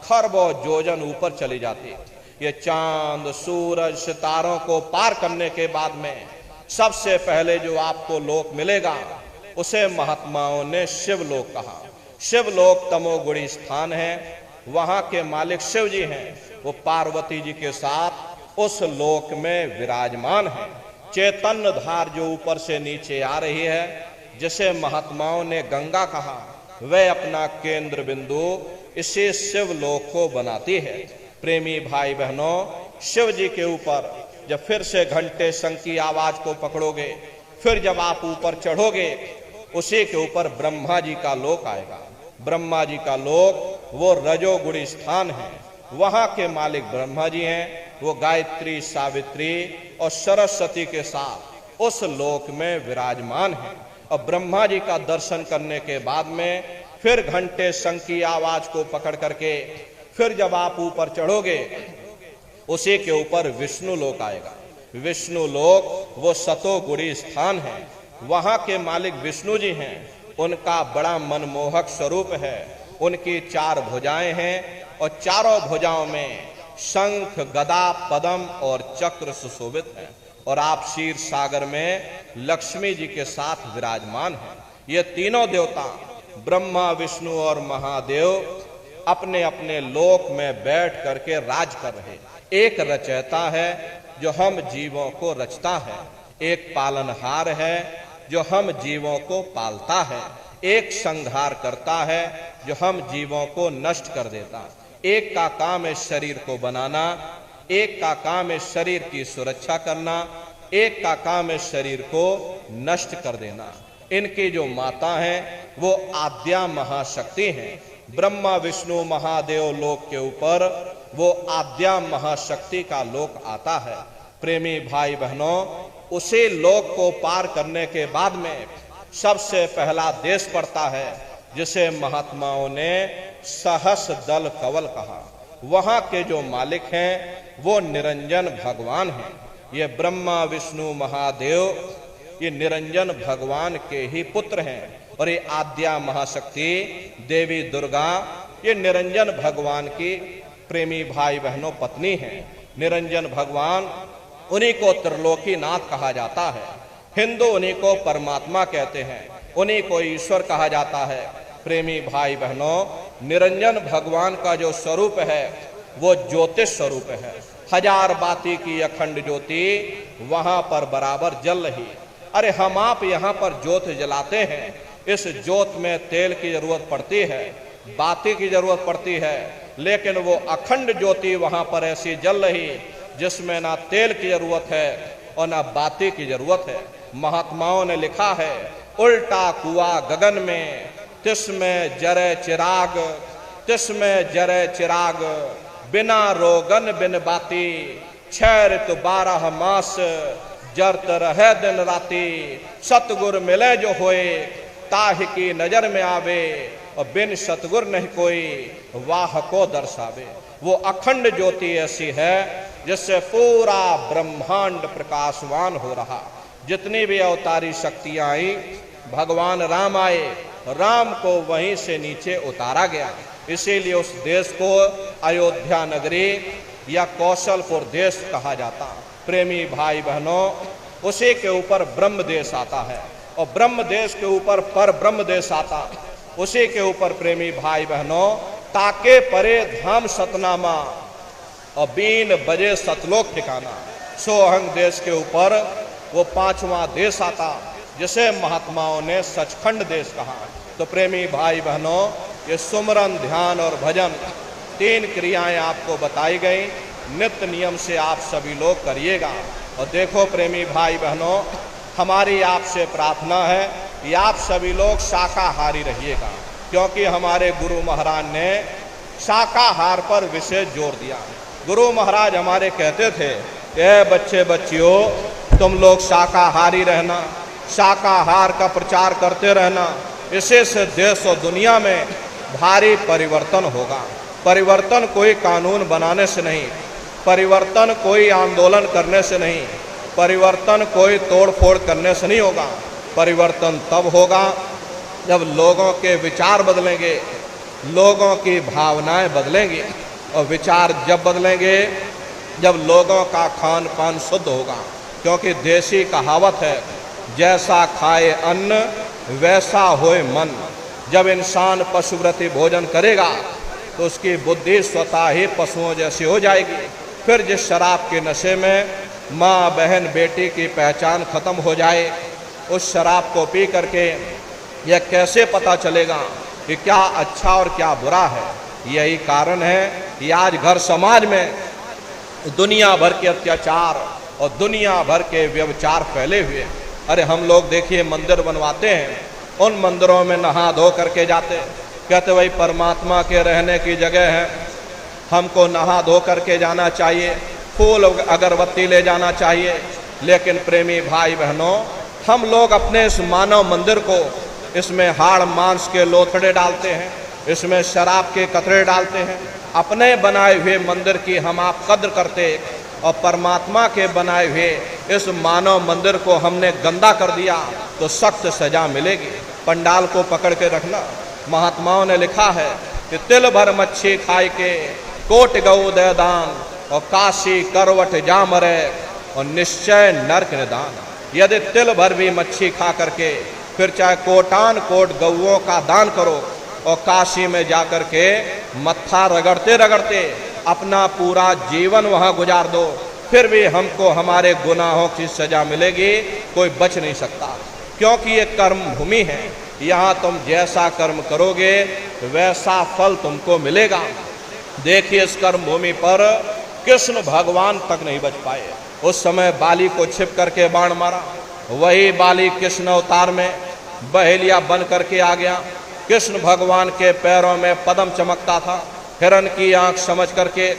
खरबों योजन ऊपर चली जाती है। ये चांद सूरज सितारों को पार करने के बाद में सबसे पहले जो आपको लोक मिलेगा उसे महात्माओं ने शिवलोक कहा। शिवलोक तमोगुणी स्थान है, वहां के मालिक शिव जी हैं, वो पार्वती जी के साथ उस लोक में विराजमान है। चैतन्य धार जो ऊपर से नीचे आ रही है, जिसे महात्माओं ने गंगा कहा, वह अपना केंद्र बिंदु इसी शिवलोक को बनाती है। प्रेमी भाई बहनों, शिव जी के ऊपर जब फिर से घंटे शंख की आवाज को पकड़ोगे, फिर जब आप ऊपर चढ़ोगे, उसी के ऊपर ब्रह्मा जी का लोक आएगा। ब्रह्मा जी का लोक वो रजोगुणी स्थान है, वहां के मालिक ब्रह्मा जी हैं। वो गायत्री सावित्री और सरस्वती के साथ उस लोक में विराजमान है। और ब्रह्मा जी का दर्शन करने के बाद में फिर घंटे शंख की आवाज को पकड़ करके फिर जब आप ऊपर चढ़ोगे, उसी के ऊपर विष्णु लोक आएगा। विष्णु लोक वो सतोगुणी स्थान है, वहां के मालिक विष्णु जी हैं। उनका बड़ा मनमोहक स्वरूप है, उनकी 4 भुजाएं हैं और चारों भुजाओं में शंख गदा पद्म और चक्र सुशोभित है। और आप क्षीर सागर में लक्ष्मी जी के साथ विराजमान हैं। ये तीनों देवता ब्रह्मा विष्णु और महादेव अपने अपने लोक में बैठ करके राज कर रहे। एक रचयिता है जो हम जीवों को रचता है, एक पालनहार है जो हम जीवों को पालता है, एक संहार करता है जो हम जीवों को नष्ट कर देता। एक का काम है शरीर को बनाना, एक का काम है शरीर की सुरक्षा करना, एक का काम है शरीर को नष्ट कर देना। इनकी जो माता हैं वो आद्या महाशक्ति हैं। ब्रह्मा विष्णु महादेव लोक के ऊपर वो आद्या महाशक्ति का लोक आता है। प्रेमी भाई बहनों, उसी लोक को पार करने के बाद में सबसे पहला देश पड़ता है जिसे महात्माओं ने सहस दल कवल कहा। वहां के जो मालिक हैं वो निरंजन भगवान हैं। ये ब्रह्मा विष्णु महादेव ये निरंजन भगवान के ही पुत्र हैं। और ये आद्या महाशक्ति देवी दुर्गा ये निरंजन भगवान की प्रेमी भाई बहनों पत्नी हैं। निरंजन भगवान, उन्हीं को त्रिलोकीनाथ कहा जाता है। हिंदू उन्हीं को परमात्मा कहते हैं, उन्हीं को ईश्वर कहा जाता है। प्रेमी भाई बहनों, निरंजन भगवान का जो स्वरूप है वो ज्योतिष स्वरूप है। हजार बाती की अखंड ज्योति वहां पर बराबर जल रही। अरे हम आप यहाँ पर ज्योत जलाते हैं, इस ज्योत में तेल की जरूरत पड़ती है, बाती की जरूरत पड़ती है, लेकिन वो अखंड ज्योति वहां पर ऐसी जल रही जिसमें ना तेल की जरूरत है और ना बाती की जरूरत है। महात्माओं ने लिखा है, उल्टा कुआं गगन में, तिसमें जरे चिराग, तिसमें जरे चिराग, बिना रोगन बिन बाती, 6 ऋतु 12 मास, जरत रहे दिन राती, सतगुर मिले जो होए, ताहि की नजर में आवे, और बिन सतगुर नहीं कोई, वाह को दर्शावे। वो अखंड ज्योति ऐसी है जिससे पूरा ब्रह्मांड प्रकाशवान हो रहा। जितनी भी अवतारी शक्तियां आई, भगवान राम आए, राम को वहीं से नीचे उतारा गया। इसीलिए उस देश को अयोध्या नगरी या कौशलपुर देश कहा जाता। प्रेमी भाई बहनों, उसी के ऊपर ब्रह्म देश आता है और ब्रह्म देश के ऊपर पर ब्रह्म देश आता। उसी के ऊपर प्रेमी भाई बहनों, ताके परे धाम सतनामा और 3 बजे सतलोक ठिकाना। सोहंग देश के ऊपर वो 5वां देश आता, जिसे महात्माओं ने सचखंड देश कहा। तो प्रेमी भाई बहनों, ये सुमरन, ध्यान और भजन 3 क्रियाएं आपको बताई गई। नित्य नियम से आप सभी लोग करिएगा। और देखो प्रेमी भाई बहनों, हमारी आपसे प्रार्थना है कि आप सभी लोग शाकाहारी रहिएगा, क्योंकि हमारे गुरु महाराज ने शाकाहार पर विशेष जोर दिया। गुरु महाराज हमारे कहते थे, ए बच्चे बच्चियों, तुम लोग शाकाहारी रहना, शाकाहार का प्रचार करते रहना, इससे से देश और दुनिया में भारी परिवर्तन होगा। परिवर्तन कोई कानून बनाने से नहीं, परिवर्तन कोई आंदोलन करने से नहीं, परिवर्तन कोई तोड़ फोड़ करने से नहीं होगा। परिवर्तन तब होगा जब लोगों के विचार बदलेंगे, लोगों की भावनाएं बदलेंगी, और विचार जब बदलेंगे जब लोगों का खान पान शुद्ध होगा। क्योंकि देसी कहावत है, जैसा खाए अन्न वैसा होए मन। जब इंसान पशुव्रती भोजन करेगा तो उसकी बुद्धि स्वतः ही पशुओं जैसी हो जाएगी। फिर जिस शराब के नशे में माँ बहन बेटी की पहचान खत्म हो जाए, उस शराब को पी करके यह कैसे पता चलेगा कि क्या अच्छा और क्या बुरा है। यही कारण है कि आज घर समाज में दुनिया भर के अत्याचार और दुनिया भर के व्यभिचार फैले हुए। अरे हम लोग देखिए मंदिर बनवाते हैं, उन मंदिरों में नहा धो करके जाते, कहते भाई परमात्मा के रहने की जगह है, हमको नहा धो करके जाना चाहिए, फूल अगरबत्ती ले जाना चाहिए। लेकिन प्रेमी भाई बहनों, हम लोग अपने इस मानव मंदिर को, इसमें हाड़ मांस के लोथड़े डालते हैं, इसमें शराब के कतरे डालते हैं। अपने बनाए हुए मंदिर की हम आप कद्र करते और परमात्मा के बनाए हुए इस मानव मंदिर को हमने गंदा कर दिया तो सख्त सजा मिलेगी। पंडाल को पकड़ के रखना। महात्माओं ने लिखा है कि तिल भर मच्छी खाए के कोट गौ दे दान, और काशी करवट जा मरे और निश्चय नरक निदान। यदि तिल भर भी मच्छी खा करके फिर चाहे कोटान कोट गौओं का दान करो और काशी में जाकर के मत्था रगड़ते रगड़ते अपना पूरा जीवन वहां गुजार दो, फिर भी हमको हमारे गुनाहों की सजा मिलेगी, कोई बच नहीं सकता। क्योंकि ये कर्म भूमि है, यहाँ तुम जैसा कर्म करोगे वैसा फल तुमको मिलेगा। देखिए इस कर्म भूमि पर कृष्ण भगवान तक नहीं बच पाए। उस समय बाली को छिप करके बाण मारा, वही बाली कृष्ण अवतार में बहेलिया बन करके आ गया। कृष्ण भगवान के पैरों में पद्म चमकता था, हिरण की आंख समझ करके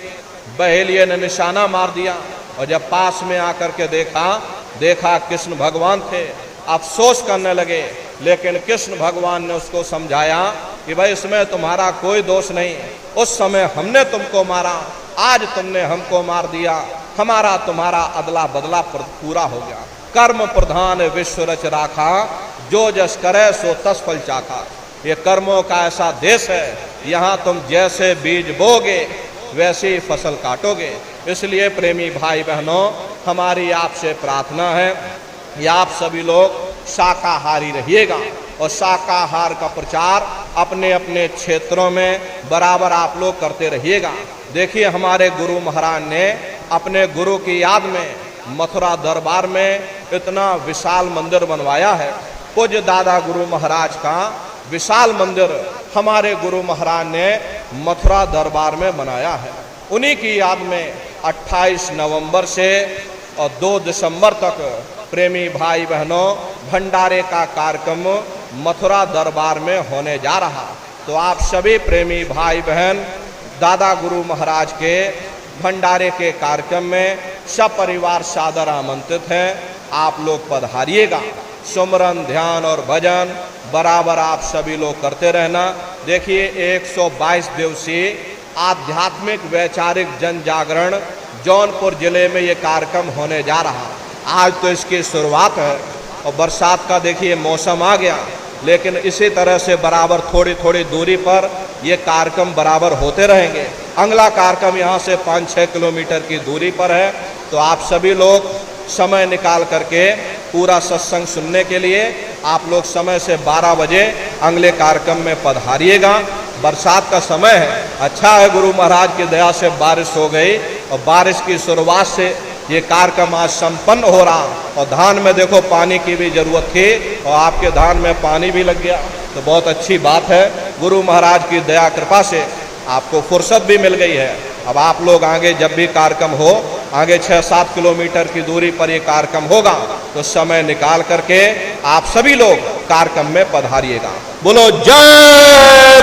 बहेलिये ने निशाना मार दिया, और जब पास में आकर के देखा कृष्ण भगवान थे, अफसोस करने लगे। लेकिन कृष्ण भगवान ने उसको समझाया कि भाई इसमें तुम्हारा कोई दोष नहीं, उस समय हमने तुमको मारा, आज तुमने हमको मार दिया, हमारा तुम्हारा अदला बदला पूरा हो गया। कर्म प्रधान विश्व रच राखा, जो जस करे सो तस फल चाखा। ये कर्मों का ऐसा देश है, यहाँ तुम जैसे बीज बोगे वैसे ही फसल काटोगे। इसलिए प्रेमी भाई बहनों, हमारी आपसे प्रार्थना है कि आप सभी लोग शाकाहारी रहिएगा और शाकाहार का प्रचार अपने अपने क्षेत्रों में बराबर आप लोग करते रहिएगा। देखिए, हमारे गुरु महाराज ने अपने गुरु की याद में मथुरा दरबार में इतना विशाल मंदिर बनवाया है। पूज्य दादा गुरु महाराज का विशाल मंदिर हमारे गुरु महाराज ने मथुरा दरबार में बनाया है। उन्हीं की याद में 28 नवंबर से और 2 दिसंबर तक प्रेमी भाई बहनों भंडारे का कार्यक्रम मथुरा दरबार में होने जा रहा। तो आप सभी प्रेमी भाई बहन दादा गुरु महाराज के भंडारे के कार्यक्रम में सब परिवार सादर आमंत्रित हैं। आप लोग पधारिएगा। सुमरन, ध्यान और भजन बराबर आप सभी लोग करते रहना। देखिए, 122 दिवसीय आध्यात्मिक वैचारिक जन जागरण जौनपुर जिले में ये कार्यक्रम होने जा रहा। आज तो इसकी शुरुआत है और बरसात का देखिए मौसम आ गया, लेकिन इसी तरह से बराबर थोड़ी थोड़ी दूरी पर ये कार्यक्रम बराबर होते रहेंगे। अगला कार्यक्रम यहाँ से 5-6 किलोमीटर की दूरी पर है। तो आप सभी लोग समय निकाल करके पूरा सत्संग सुनने के लिए आप लोग समय से 12 बजे अगले कार्यक्रम में पधारिएगा। बरसात का समय है, अच्छा है गुरु महाराज की दया से बारिश हो गई और बारिश की शुरुआत से ये कार्यक्रम आज संपन्न हो रहा। और धान में देखो पानी की भी जरूरत थी और आपके धान में पानी भी लग गया, तो बहुत अच्छी बात है। गुरु महाराज की दया कृपा से आपको फुर्सत भी मिल गई है। अब आप लोग आगे जब भी कार्यक्रम हो, आगे 6-7 किलोमीटर की दूरी पर ये कार्यक्रम होगा, तो समय निकाल करके आप सभी लोग कार्यक्रम में पधारिएगा। बोलो जय।